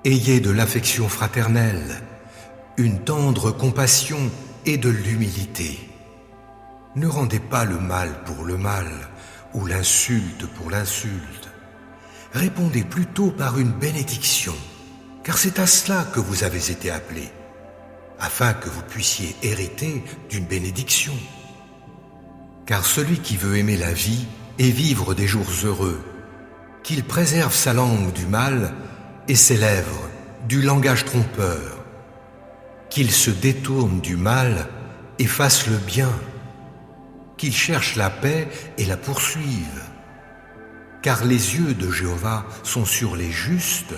ayez de l'affection fraternelle, une tendre compassion et de l'humilité. Ne rendez pas le mal pour le mal ou l'insulte pour l'insulte. Répondez plutôt par une bénédiction, car c'est à cela que vous avez été appelés, afin que vous puissiez hériter d'une bénédiction. Car celui qui veut aimer la vie et vivre des jours heureux, qu'il préserve sa langue du mal et ses lèvres du langage trompeur, qu'il se détourne du mal et fasse le bien, qu'il cherche la paix et la poursuive. Car les yeux de Jéhovah sont sur les justes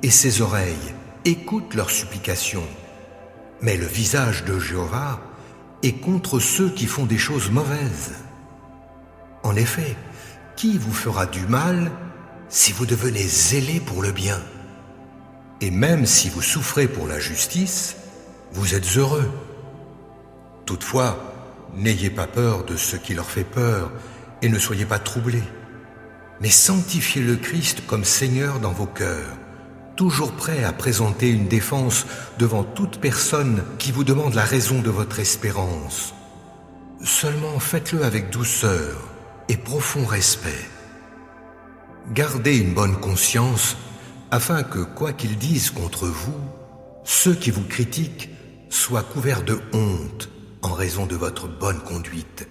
et ses oreilles écoutent leurs supplications. Mais le visage de Jéhovah est contre ceux qui font des choses mauvaises. En effet, qui vous fera du mal si vous devenez zélé pour le bien? Et même si vous souffrez pour la justice, vous êtes heureux. Toutefois, n'ayez pas peur de ce qui leur fait peur et ne soyez pas troublés. Mais sanctifiez le Christ comme Seigneur dans vos cœurs, toujours prêt à présenter une défense devant toute personne qui vous demande la raison de votre espérance. Seulement faites-le avec douceur et profond respect. Gardez une bonne conscience afin que, quoi qu'ils disent contre vous, ceux qui vous critiquent soient couverts de honte en raison de votre bonne conduite,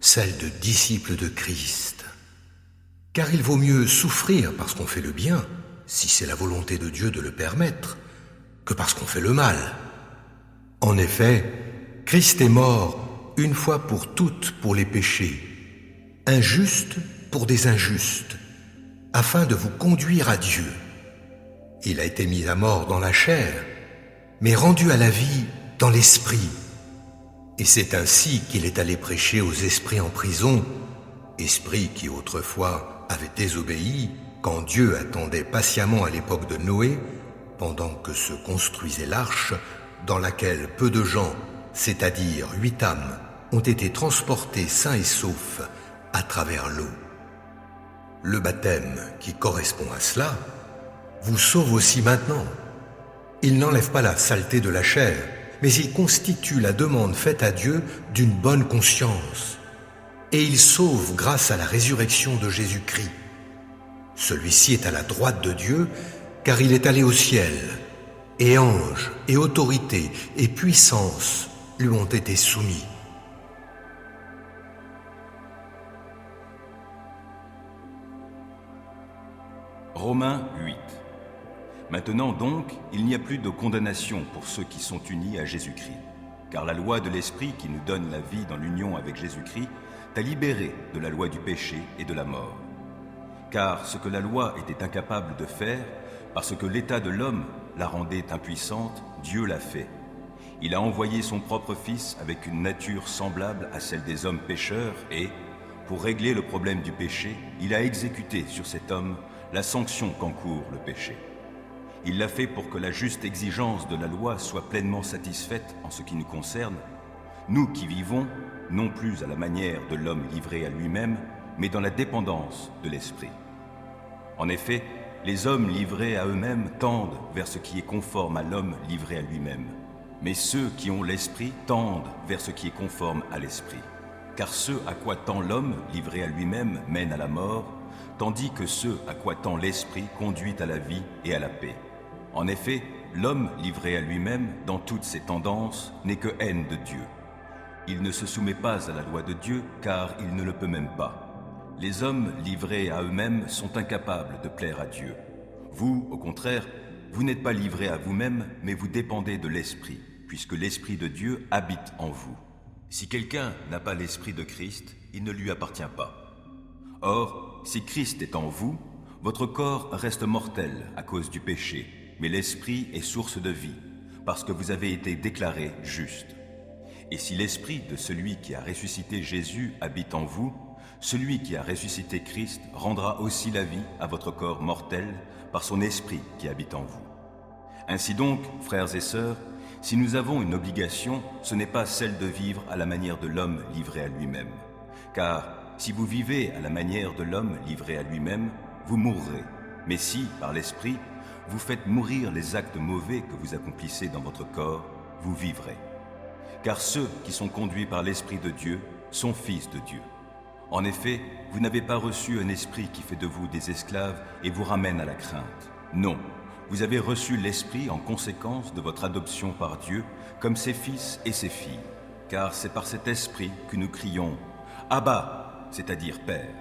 celle de disciples de Christ. Car il vaut mieux souffrir parce qu'on fait le bien, si c'est la volonté de Dieu de le permettre, que parce qu'on fait le mal. En effet, Christ est mort une fois pour toutes pour les péchés, injuste pour des injustes, afin de vous conduire à Dieu. Il a été mis à mort dans la chair, mais rendu à la vie dans l'esprit. Et c'est ainsi qu'il est allé prêcher aux esprits en prison, esprits qui autrefois avaient désobéi quand Dieu attendait patiemment à l'époque de Noé, pendant que se construisait l'arche, dans laquelle peu de gens, c'est-à-dire 8 âmes, ont été transportés sains et saufs à travers l'eau. Le baptême qui correspond à cela vous sauve aussi maintenant. Il n'enlève pas la saleté de la chair, mais il constitue la demande faite à Dieu d'une bonne conscience. Et il sauve grâce à la résurrection de Jésus-Christ. Celui-ci est à la droite de Dieu, car il est allé au ciel, et anges, et autorités, et puissances lui ont été soumis. Romains 8. Maintenant donc, il n'y a plus de condamnation pour ceux qui sont unis à Jésus-Christ. Car la loi de l'Esprit qui nous donne la vie dans l'union avec Jésus-Christ t'a libéré de la loi du péché et de la mort. Car ce que la loi était incapable de faire, parce que l'état de l'homme la rendait impuissante, Dieu l'a fait. Il a envoyé son propre Fils avec une nature semblable à celle des hommes pécheurs et, pour régler le problème du péché, il a exécuté sur cet homme la sanction qu'encourt le péché. Il l'a fait pour que la juste exigence de la loi soit pleinement satisfaite en ce qui nous concerne, nous qui vivons, non plus à la manière de l'homme livré à lui-même, mais dans la dépendance de l'Esprit. En effet, les hommes livrés à eux-mêmes tendent vers ce qui est conforme à l'homme livré à lui-même. Mais ceux qui ont l'Esprit tendent vers ce qui est conforme à l'Esprit. Car ce à quoi tend l'homme livré à lui-même mène à la mort, tandis que ce à quoi tend l'Esprit conduit à la vie et à la paix. En effet, l'homme livré à lui-même, dans toutes ses tendances, n'est que haine de Dieu. Il ne se soumet pas à la loi de Dieu, car il ne le peut même pas. Les hommes livrés à eux-mêmes sont incapables de plaire à Dieu. Vous, au contraire, vous n'êtes pas livrés à vous-même, mais vous dépendez de l'Esprit, puisque l'Esprit de Dieu habite en vous. Si quelqu'un n'a pas l'Esprit de Christ, il ne lui appartient pas. Or, si Christ est en vous, votre corps reste mortel à cause du péché, mais l'Esprit est source de vie, parce que vous avez été déclarés justes. Et si l'Esprit de celui qui a ressuscité Jésus habite en vous, celui qui a ressuscité Christ rendra aussi la vie à votre corps mortel par son Esprit qui habite en vous. Ainsi donc, frères et sœurs, si nous avons une obligation, ce n'est pas celle de vivre à la manière de l'homme livré à lui-même. Car si vous vivez à la manière de l'homme livré à lui-même, vous mourrez. Mais si, par l'Esprit, vous faites mourir les actes mauvais que vous accomplissez dans votre corps, vous vivrez. car ceux qui sont conduits par l'Esprit de Dieu sont fils de Dieu. En effet, vous n'avez pas reçu un esprit qui fait de vous des esclaves et vous ramène à la crainte. Non, vous avez reçu l'Esprit en conséquence de votre adoption par Dieu comme ses fils et ses filles. Car c'est par cet Esprit que nous crions « Abba », c'est-à-dire Père.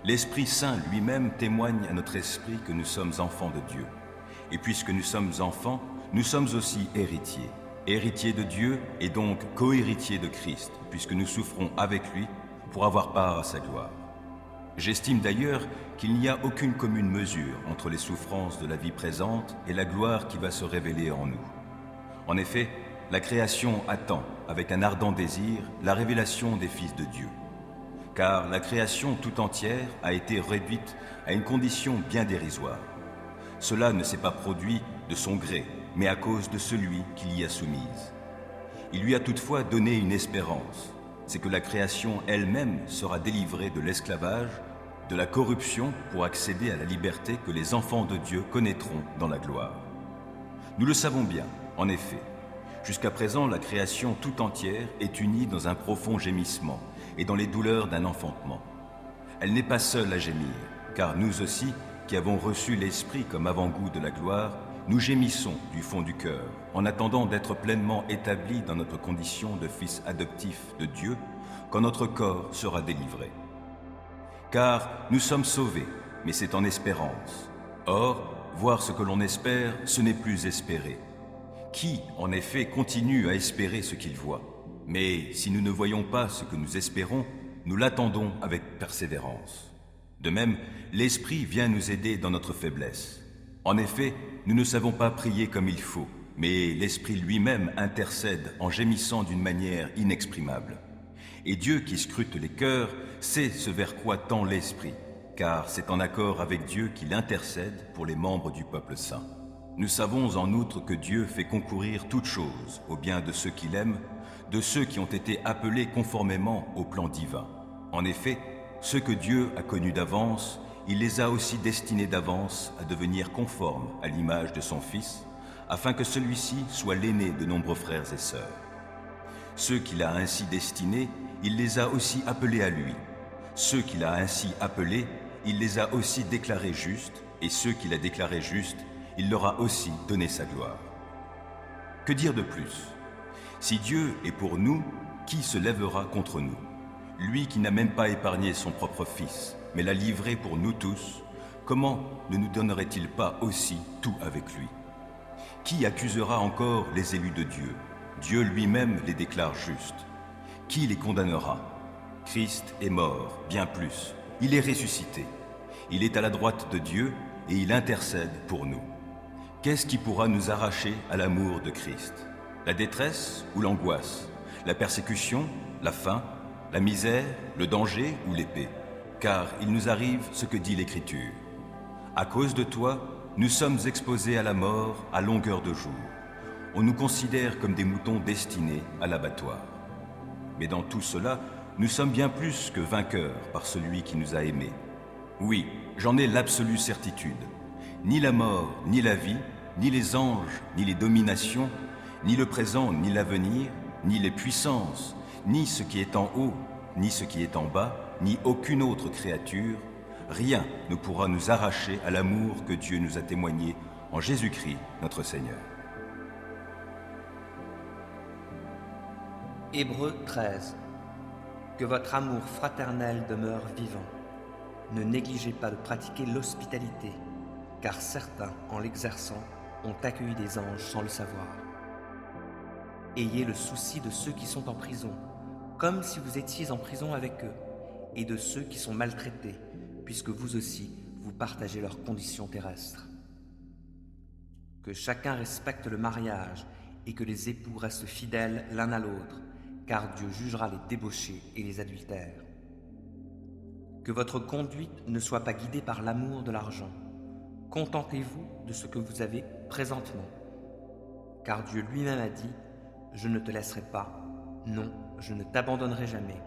L'Esprit Saint lui-même témoigne à notre esprit que nous sommes enfants de Dieu. Et puisque nous sommes enfants, nous sommes aussi héritiers. Héritiers de Dieu et donc co-héritiers de Christ, puisque nous souffrons avec lui pour avoir part à sa gloire. J'estime d'ailleurs qu'il n'y a aucune commune mesure entre les souffrances de la vie présente et la gloire qui va se révéler en nous. En effet, la création attend, avec un ardent désir, la révélation des fils de Dieu. Car la création tout entière a été réduite à une condition bien dérisoire. Cela ne s'est pas produit de son gré, mais à cause de celui qui l'y a soumise. Il lui a toutefois donné une espérance, c'est que la création elle-même sera délivrée de l'esclavage, de la corruption pour accéder à la liberté que les enfants de Dieu connaîtront dans la gloire. Nous le savons bien, en effet. Jusqu'à présent, la création tout entière est unie dans un profond gémissement et dans les douleurs d'un enfantement. Elle n'est pas seule à gémir, car nous aussi, qui avons reçu l'Esprit comme avant-goût de la gloire, nous gémissons du fond du cœur, en attendant d'être pleinement établis dans notre condition de fils adoptifs de Dieu, quand notre corps sera délivré. Car nous sommes sauvés, mais c'est en espérance. Or, voir ce que l'on espère, ce n'est plus espérer. Qui, en effet, continue à espérer ce qu'il voit? Mais si nous ne voyons pas ce que nous espérons, nous l'attendons avec persévérance. De même, l'Esprit vient nous aider dans notre faiblesse. En effet, nous ne savons pas prier comme il faut, mais l'Esprit lui-même intercède en gémissant d'une manière inexprimable. Et Dieu qui scrute les cœurs sait ce vers quoi tend l'Esprit, car c'est en accord avec Dieu qu'il intercède pour les membres du peuple saint. Nous savons en outre que Dieu fait concourir toutes choses au bien de ceux qu'il aime, de ceux qui ont été appelés conformément au plan divin. En effet, ceux que Dieu a connus d'avance, il les a aussi destinés d'avance à devenir conformes à l'image de son Fils, afin que celui-ci soit l'aîné de nombreux frères et sœurs. Ceux qu'il a ainsi destinés, il les a aussi appelés à lui. Ceux qu'il a ainsi appelés, il les a aussi déclarés justes, et ceux qu'il a déclarés justes, il leur a aussi donné sa gloire. Que dire de plus? Si Dieu est pour nous, qui se lèvera contre nous? Lui qui n'a même pas épargné son propre Fils, mais l'a livré pour nous tous, comment ne nous donnerait-il pas aussi tout avec lui? Qui accusera encore les élus de Dieu? Dieu lui-même les déclare justes. Qui les condamnera? Christ est mort, bien plus. Il est ressuscité. Il est à la droite de Dieu et il intercède pour nous. Qu'est-ce qui pourra nous arracher à l'amour de Christ? La détresse ou l'angoisse? La persécution? La faim? La misère? Le danger ou l'épée? Car il nous arrive ce que dit l'Écriture. À cause de toi, nous sommes exposés à la mort à longueur de jour. On nous considère comme des moutons destinés à l'abattoir. Mais dans tout cela, nous sommes bien plus que vainqueurs par celui qui nous a aimés. Oui, j'en ai l'absolue certitude. Ni la mort, ni la vie, ni les anges, ni les dominations, ni le présent, ni l'avenir, ni les puissances, ni ce qui est en haut, ni ce qui est en bas, ni aucune autre créature, rien ne pourra nous arracher à l'amour que Dieu nous a témoigné en Jésus-Christ, notre Seigneur. Hébreux 13. Que votre amour fraternel demeure vivant. Ne négligez pas de pratiquer l'hospitalité, car certains, en l'exerçant, ont accueilli des anges sans le savoir. Ayez le souci de ceux qui sont en prison, comme si vous étiez en prison avec eux, et de ceux qui sont maltraités, puisque vous aussi, vous partagez leurs conditions terrestres. Que chacun respecte le mariage, et que les époux restent fidèles l'un à l'autre, car Dieu jugera les débauchés et les adultères. Que votre conduite ne soit pas guidée par l'amour de l'argent. Contentez-vous de ce que vous avez présentement. Car Dieu lui-même a dit « Je ne te laisserai pas, non, je ne t'abandonnerai jamais ».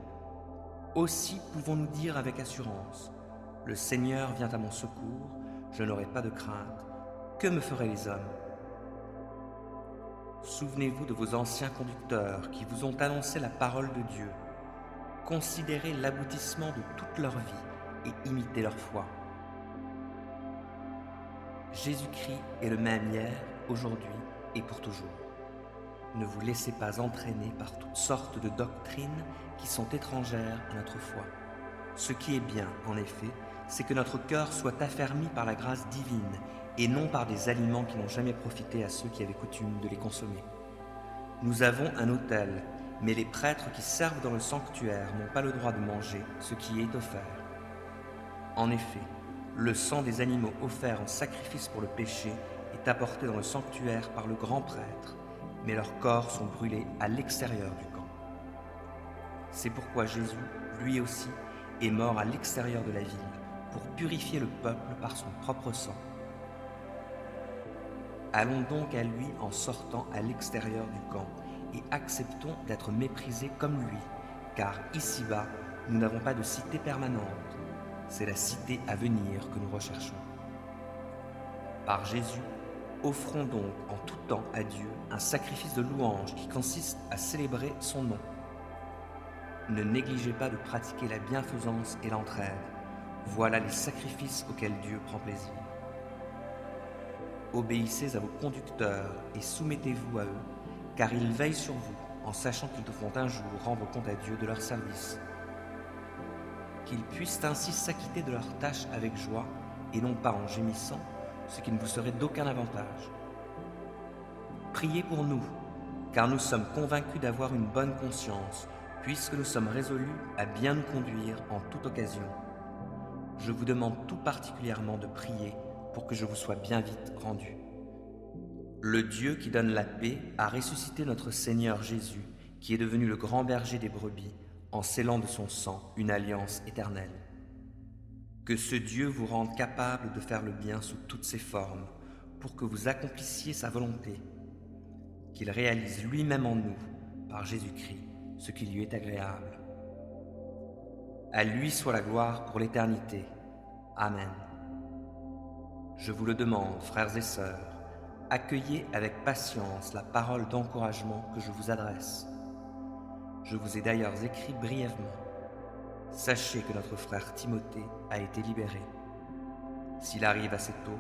Aussi pouvons-nous dire avec assurance « Le Seigneur vient à mon secours, je n'aurai pas de crainte. Que me feraient les hommes ?» Souvenez-vous de vos anciens conducteurs qui vous ont annoncé la parole de Dieu. Considérez l'aboutissement de toute leur vie et imitez leur foi. Jésus-Christ est le même hier, aujourd'hui et pour toujours. Ne vous laissez pas entraîner par toutes sortes de doctrines qui sont étrangères à notre foi. Ce qui est bien, en effet, c'est que notre cœur soit affermi par la grâce divine et non par des aliments qui n'ont jamais profité à ceux qui avaient coutume de les consommer. Nous avons un autel, mais les prêtres qui servent dans le sanctuaire n'ont pas le droit de manger ce qui est offert. En effet, le sang des animaux offerts en sacrifice pour le péché est apporté dans le sanctuaire par le grand prêtre, mais leurs corps sont brûlés à l'extérieur du camp. C'est pourquoi Jésus, lui aussi, est mort à l'extérieur de la ville, pour purifier le peuple par son propre sang. Allons donc à lui en sortant à l'extérieur du camp, et acceptons d'être méprisés comme lui, car ici-bas, nous n'avons pas de cité permanente, c'est la cité à venir que nous recherchons. Par Jésus, offrons donc en tout temps à Dieu un sacrifice de louange qui consiste à célébrer son nom. Ne négligez pas de pratiquer la bienfaisance et l'entraide. Voilà les sacrifices auxquels Dieu prend plaisir. Obéissez à vos conducteurs et soumettez-vous à eux, car ils veillent sur vous, en sachant qu'ils devront un jour rendre compte à Dieu de leur service. Qu'ils puissent ainsi s'acquitter de leurs tâches avec joie, et non pas en gémissant, ce qui ne vous serait d'aucun avantage. Priez pour nous, car nous sommes convaincus d'avoir une bonne conscience, puisque nous sommes résolus à bien nous conduire en toute occasion. Je vous demande tout particulièrement de prier pour que je vous sois bien vite rendu. Le Dieu qui donne la paix a ressuscité notre Seigneur Jésus, qui est devenu le grand berger des brebis, en scellant de son sang une alliance éternelle. Que ce Dieu vous rende capable de faire le bien sous toutes ses formes, pour que vous accomplissiez sa volonté, qu'il réalise lui-même en nous, par Jésus-Christ, ce qui lui est agréable. À lui soit la gloire pour l'éternité. Amen. Je vous le demande, frères et sœurs, accueillez avec patience la parole d'encouragement que je vous adresse. Je vous ai d'ailleurs écrit brièvement. Sachez que notre frère Timothée a été libéré. S'il arrive assez tôt,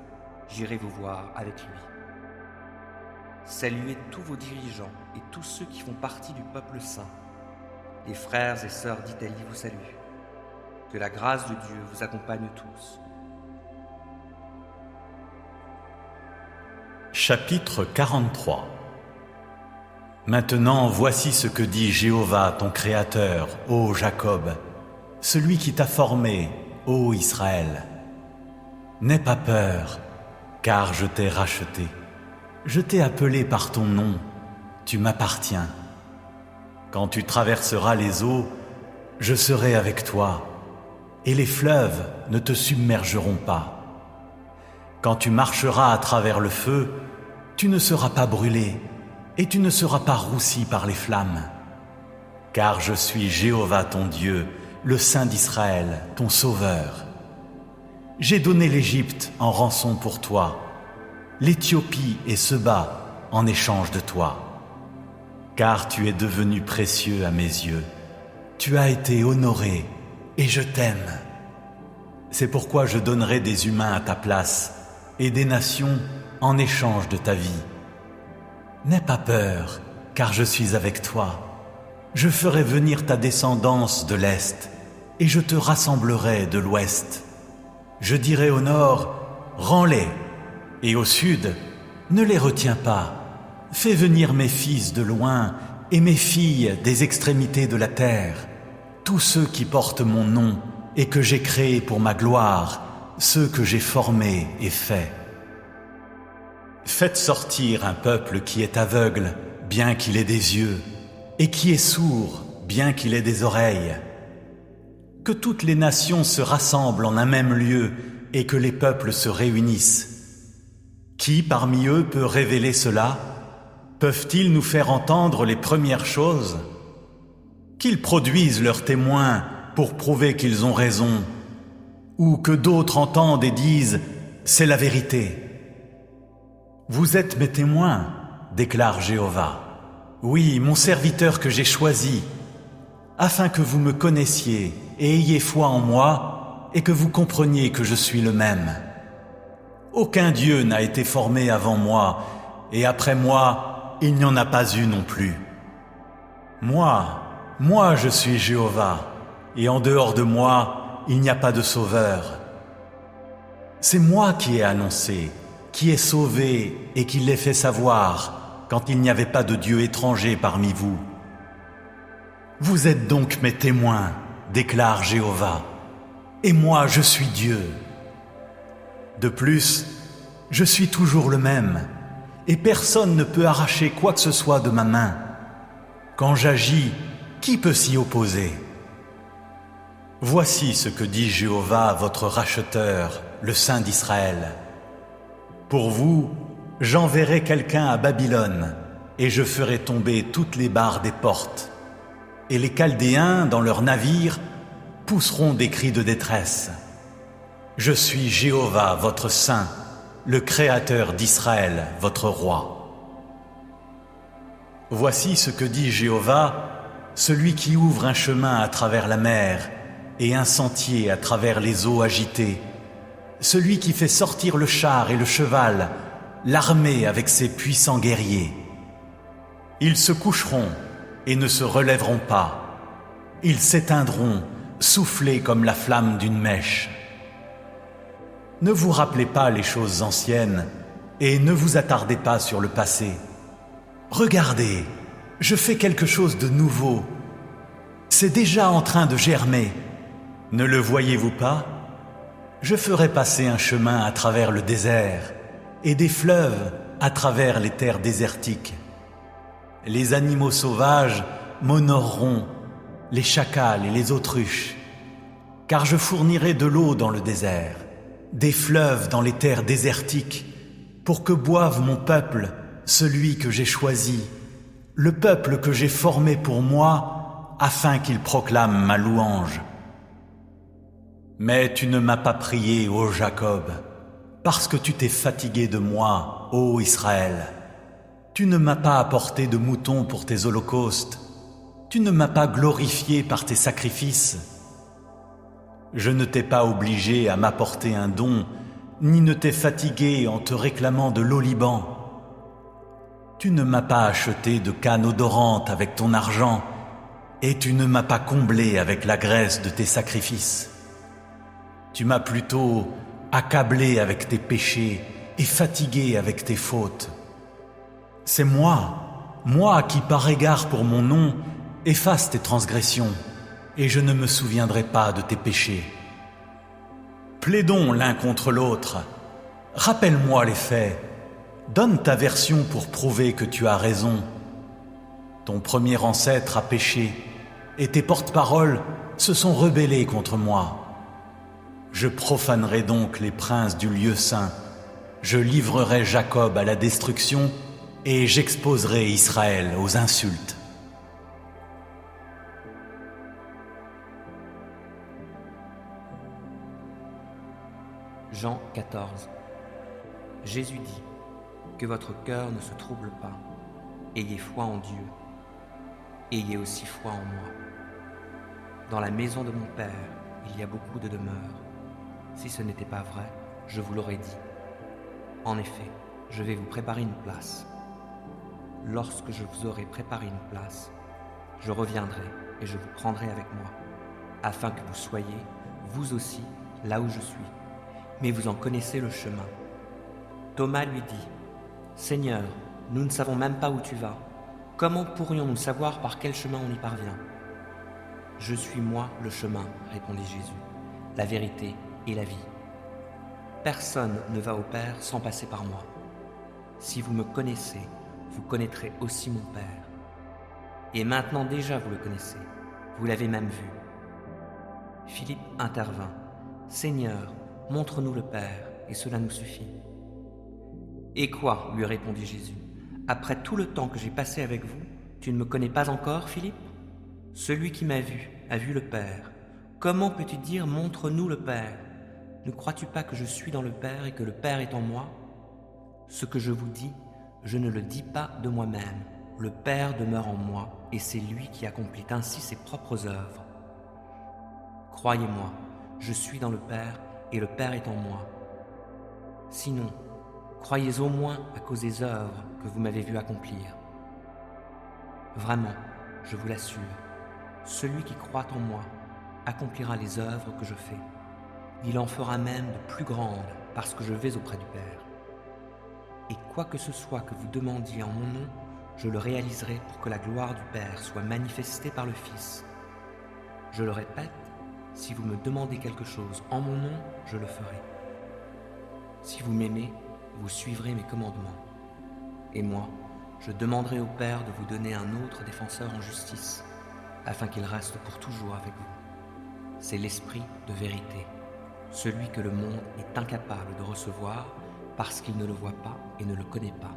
j'irai vous voir avec lui. Saluez tous vos dirigeants et tous ceux qui font partie du peuple saint. Les frères et sœurs d'Italie vous saluent. Que la grâce de Dieu vous accompagne tous. Chapitre 43. Maintenant, voici ce que dit Jéhovah, ton Créateur, ô Jacob, celui qui t'a formé, ô Israël. N'aie pas peur, car je t'ai racheté. Je t'ai appelé par ton nom, tu m'appartiens. Quand tu traverseras les eaux, je serai avec toi, et les fleuves ne te submergeront pas. Quand tu marcheras à travers le feu, tu ne seras pas brûlé, et tu ne seras pas roussi par les flammes. Car je suis Jéhovah ton Dieu, le Saint d'Israël, ton Sauveur. J'ai donné l'Égypte en rançon pour toi, l'Éthiopie et Seba en échange de toi. Car tu es devenu précieux à mes yeux, tu as été honoré et je t'aime. C'est pourquoi je donnerai des humains à ta place et des nations en échange de ta vie. N'aie pas peur, car je suis avec toi. Je ferai venir ta descendance de l'Est et je te rassemblerai de l'Ouest. Je dirai au nord, rends-les, et au sud, ne les retiens pas. Fais venir mes fils de loin et mes filles des extrémités de la terre, tous ceux qui portent mon nom et que j'ai créés pour ma gloire, ceux que j'ai formés et faits. Faites sortir un peuple qui est aveugle, bien qu'il ait des yeux, et qui est sourd, bien qu'il ait des oreilles. Que toutes les nations se rassemblent en un même lieu et que les peuples se réunissent. Qui parmi eux peut révéler cela? Peuvent-ils nous faire entendre les premières choses? Qu'ils produisent leurs témoins pour prouver qu'ils ont raison, ou que d'autres entendent et disent « c'est la vérité ». Vous êtes mes témoins, déclare Jéhovah. Oui, mon serviteur que j'ai choisi, afin que vous me connaissiez et ayez foi en moi, et que vous compreniez que je suis le même. Aucun Dieu n'a été formé avant moi, et après moi, il n'y en a pas eu non plus. Moi je suis Jéhovah, et en dehors de moi, il n'y a pas de sauveur. C'est moi qui ai annoncé, qui ai sauvé et qui l'ai fait savoir, quand il n'y avait pas de Dieu étranger parmi vous. Vous êtes donc mes témoins, déclare Jéhovah, et moi je suis Dieu. De plus, je suis toujours le même, et personne ne peut arracher quoi que ce soit de ma main. Quand j'agis, qui peut s'y opposer? Voici ce que dit Jéhovah, votre racheteur, le Saint d'Israël. Pour vous, j'enverrai quelqu'un à Babylone, et je ferai tomber toutes les barres des portes. Et les Chaldéens, dans leurs navires, pousseront des cris de détresse. Je suis Jéhovah, votre Saint, le Créateur d'Israël, votre Roi. Voici ce que dit Jéhovah, celui qui ouvre un chemin à travers la mer et un sentier à travers les eaux agitées, celui qui fait sortir le char et le cheval, l'armée avec ses puissants guerriers. Ils se coucheront et ne se relèveront pas. Ils s'éteindront, soufflés comme la flamme d'une mèche. Ne vous rappelez pas les choses anciennes et ne vous attardez pas sur le passé. Regardez, je fais quelque chose de nouveau. C'est déjà en train de germer. Ne le voyez-vous pas? Je ferai passer un chemin à travers le désert et des fleuves à travers les terres désertiques. Les animaux sauvages m'honoreront, les chacals et les autruches, car je fournirai de l'eau dans le désert, des fleuves dans les terres désertiques, pour que boive mon peuple, celui que j'ai choisi, le peuple que j'ai formé pour moi, afin qu'il proclame ma louange. Mais tu ne m'as pas prié, ô Jacob, parce que tu t'es fatigué de moi, ô Israël. Tu ne m'as pas apporté de moutons pour tes holocaustes. Tu ne m'as pas glorifié par tes sacrifices. Je ne t'ai pas obligé à m'apporter un don, ni ne t'ai fatigué en te réclamant de l'oliban. Tu ne m'as pas acheté de canne odorante avec ton argent, et tu ne m'as pas comblé avec la graisse de tes sacrifices. Tu m'as plutôt accablé avec tes péchés et fatigué avec tes fautes. C'est moi qui par égard pour mon nom efface tes transgressions, et je ne me souviendrai pas de tes péchés. Plaidons l'un contre l'autre. Rappelle-moi les faits. Donne ta version pour prouver que tu as raison. Ton premier ancêtre a péché, et tes porte-paroles se sont rebellés contre moi. Je profanerai donc les princes du lieu saint. Je livrerai Jacob à la destruction, et j'exposerai Israël aux insultes. Jean 14. Jésus dit, que votre cœur ne se trouble pas. Ayez foi en Dieu. Ayez aussi foi en moi. Dans la maison de mon Père, il y a beaucoup de demeures. Si ce n'était pas vrai, je vous l'aurais dit. En effet, je vais vous préparer une place. Lorsque je vous aurai préparé une place, je reviendrai et je vous prendrai avec moi, afin que vous soyez, vous aussi, là où je suis. Mais vous en connaissez le chemin. Thomas lui dit, « Seigneur, nous ne savons même pas où tu vas. Comment pourrions-nous savoir par quel chemin on y parvient ?»« Je suis moi le chemin, répondit Jésus, la vérité et la vie. Personne ne va au Père sans passer par moi. Si vous me connaissez, vous connaîtrez aussi mon Père. Et maintenant déjà vous le connaissez, vous l'avez même vu. » Philippe intervint. « Seigneur, montre-nous le Père, et cela nous suffit. » « Et quoi, lui répondit Jésus, après tout le temps que j'ai passé avec vous, tu ne me connais pas encore, Philippe? Celui qui m'a vu a vu le Père. Comment peux-tu dire, montre-nous le Père? Ne crois-tu pas que je suis dans le Père et que le Père est en moi? Ce que je vous dis, Je ne le dis pas de moi-même. Le Père demeure en moi et c'est lui qui accomplit ainsi ses propres œuvres. Croyez-moi, je suis dans le Père et le Père est en moi. Sinon, croyez au moins à cause des œuvres que vous m'avez vu accomplir. Vraiment, je vous l'assure, celui qui croit en moi accomplira les œuvres que je fais. Il en fera même de plus grandes parce que je vais auprès du Père. Et quoi que ce soit que vous demandiez en mon nom, je le réaliserai pour que la gloire du Père soit manifestée par le Fils. Je le répète, si vous me demandez quelque chose en mon nom, je le ferai. Si vous m'aimez, vous suivrez mes commandements. Et moi, je demanderai au Père de vous donner un autre défenseur en justice, afin qu'il reste pour toujours avec vous. C'est l'Esprit de vérité, celui que le monde est incapable de recevoir parce qu'il ne le voit pas et ne le connaît pas.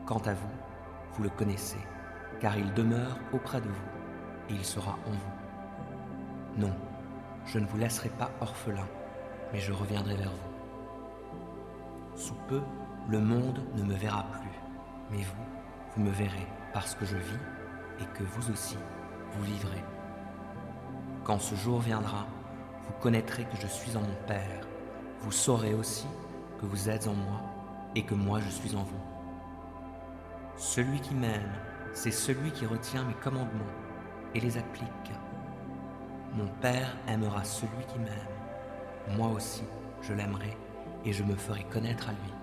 Quant à vous, vous le connaissez, car il demeure auprès de vous et il sera en vous. Non, je ne vous laisserai pas orphelin, mais je reviendrai vers vous. Sous peu, le monde ne me verra plus, mais vous me verrez parce que je vis et que vous aussi, vous vivrez. Quand ce jour viendra, vous connaîtrez que je suis en mon Père. Vous saurez aussi que vous êtes en moi et que moi je suis en vous. Celui qui m'aime, c'est celui qui retient mes commandements et les applique. Mon Père aimera celui qui m'aime. Moi aussi, je l'aimerai et je me ferai connaître à lui.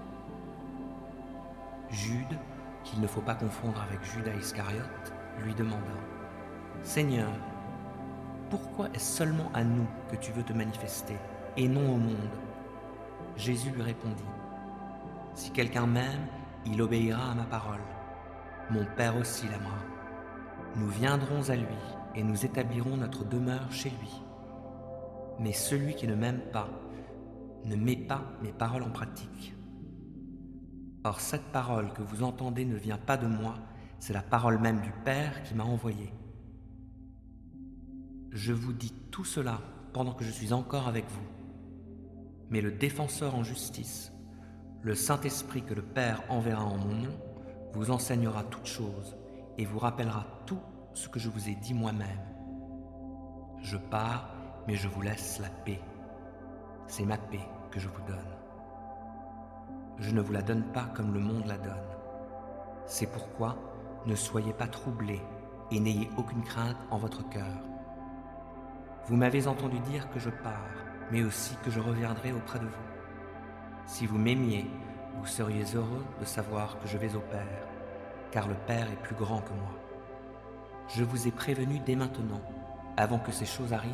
Jude, qu'il ne faut pas confondre avec Judas Iscariote, lui demanda « Seigneur, pourquoi est-ce seulement à nous que tu veux te manifester et non au monde ?» Jésus lui répondit « Si quelqu'un m'aime, il obéira à ma parole. Mon Père aussi l'aimera. Nous viendrons à lui et nous établirons notre demeure chez lui. Mais celui qui ne m'aime pas ne met pas mes paroles en pratique. Or cette parole que vous entendez ne vient pas de moi, c'est la parole même du Père qui m'a envoyé. Je vous dis tout cela pendant que je suis encore avec vous. Mais le défenseur en justice, le Saint-Esprit que le Père enverra en mon nom, vous enseignera toutes choses et vous rappellera tout ce que je vous ai dit moi-même. Je pars, mais je vous laisse la paix. C'est ma paix que je vous donne. Je ne vous la donne pas comme le monde la donne. C'est pourquoi ne soyez pas troublés et n'ayez aucune crainte en votre cœur. Vous m'avez entendu dire que je pars, mais aussi que je reviendrai auprès de vous. Si vous m'aimiez, vous seriez heureux de savoir que je vais au Père, car le Père est plus grand que moi. Je vous ai prévenu dès maintenant, avant que ces choses arrivent,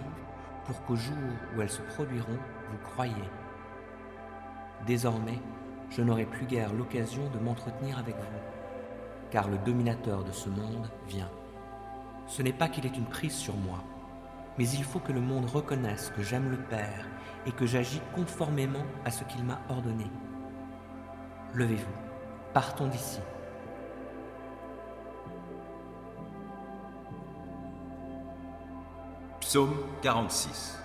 pour qu'au jour où elles se produiront, vous croyiez. Désormais, je n'aurai plus guère l'occasion de m'entretenir avec vous, car le dominateur de ce monde vient. Ce n'est pas qu'il ait une prise sur moi, mais il faut que le monde reconnaisse que j'aime le Père et que j'agis conformément à ce qu'il m'a ordonné. Levez-vous, partons d'ici. Psaume 46.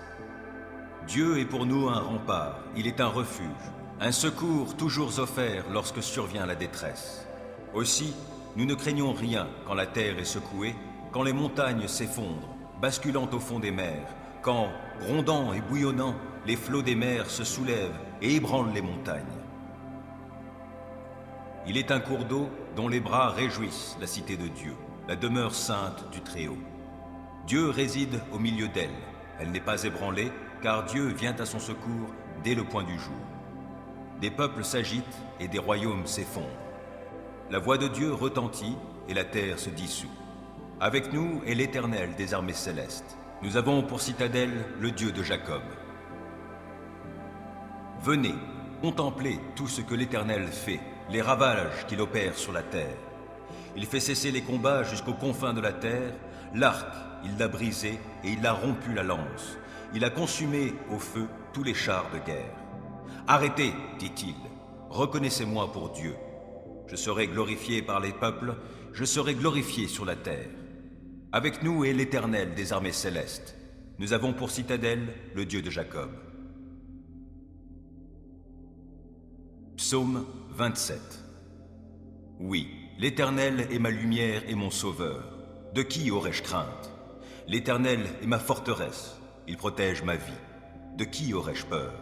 Dieu est pour nous un rempart, il est un refuge, un secours toujours offert lorsque survient la détresse. Aussi, nous ne craignons rien quand la terre est secouée, quand les montagnes s'effondrent, basculant au fond des mers, quand, grondant et bouillonnant, les flots des mers se soulèvent et ébranlent les montagnes. Il est un cours d'eau dont les bras réjouissent la cité de Dieu, la demeure sainte du Très-Haut. Dieu réside au milieu d'elle. Elle n'est pas ébranlée, car Dieu vient à son secours dès le point du jour. Des peuples s'agitent et des royaumes s'effondrent. La voix de Dieu retentit et la terre se dissout. Avec nous est l'Éternel des armées célestes. Nous avons pour citadelle le Dieu de Jacob. Venez, contemplez tout ce que l'Éternel fait, les ravages qu'il opère sur la terre. Il fait cesser les combats jusqu'aux confins de la terre. L'arc, il l'a brisé et il a rompu la lance. Il a consumé au feu tous les chars de guerre. Arrêtez, dit-il, reconnaissez-moi pour Dieu. Je serai glorifié par les peuples, je serai glorifié sur la terre. Avec nous est l'Éternel des armées célestes. Nous avons pour citadelle le Dieu de Jacob. Psaume 27. Oui, l'Éternel est ma lumière et mon sauveur. De qui aurais-je crainte? L'Éternel est ma forteresse. Il protège ma vie. De qui aurais-je peur?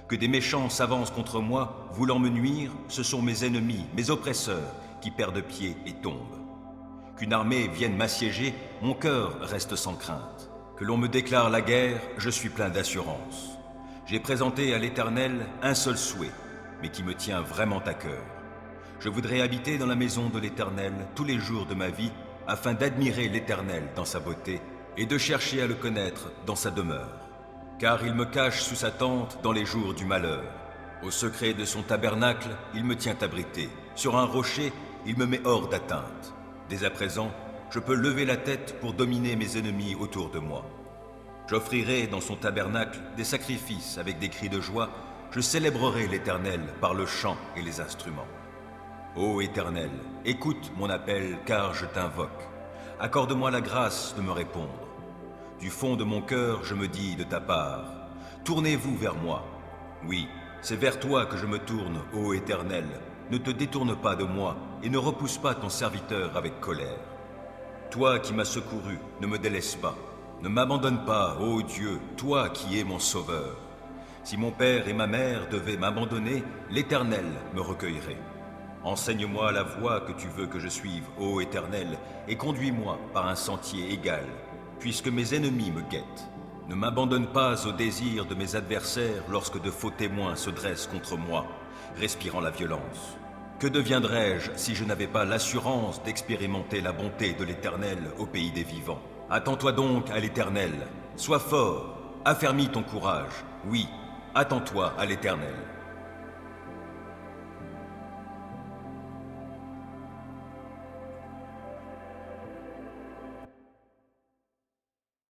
Que des méchants s'avancent contre moi, voulant me nuire, ce sont mes ennemis, mes oppresseurs, qui perdent pied et tombent. Qu'une armée vienne m'assiéger, mon cœur reste sans crainte. Que l'on me déclare la guerre, je suis plein d'assurance. J'ai présenté à l'Éternel un seul souhait, mais qui me tient vraiment à cœur. Je voudrais habiter dans la maison de l'Éternel tous les jours de ma vie, afin d'admirer l'Éternel dans sa beauté et de chercher à le connaître dans sa demeure. Car il me cache sous sa tente dans les jours du malheur. Au secret de son tabernacle, il me tient abrité. Sur un rocher, il me met hors d'atteinte. Dès à présent, je peux lever la tête pour dominer mes ennemis autour de moi. J'offrirai dans son tabernacle des sacrifices avec des cris de joie. Je célébrerai l'Éternel par le chant et les instruments. Ô Éternel, écoute mon appel car je t'invoque. Accorde-moi la grâce de me répondre. Du fond de mon cœur, je me dis de ta part, tournez-vous vers moi. Oui, c'est vers toi que je me tourne, ô Éternel. Ne te détourne pas de moi et ne repousse pas ton serviteur avec colère. Toi qui m'as secouru, ne me délaisse pas. Ne m'abandonne pas, ô Dieu, toi qui es mon sauveur. Si mon père et ma mère devaient m'abandonner, l'Éternel me recueillerait. Enseigne-moi la voie que tu veux que je suive, ô Éternel, et conduis-moi par un sentier égal, puisque mes ennemis me guettent. Ne m'abandonne pas au désir de mes adversaires lorsque de faux témoins se dressent contre moi, respirant la violence. Que deviendrais-je si je n'avais pas l'assurance d'expérimenter la bonté de l'Éternel au pays des vivants? Attends-toi donc à l'Éternel. Sois fort, affermis ton courage. Oui, attends-toi à l'Éternel.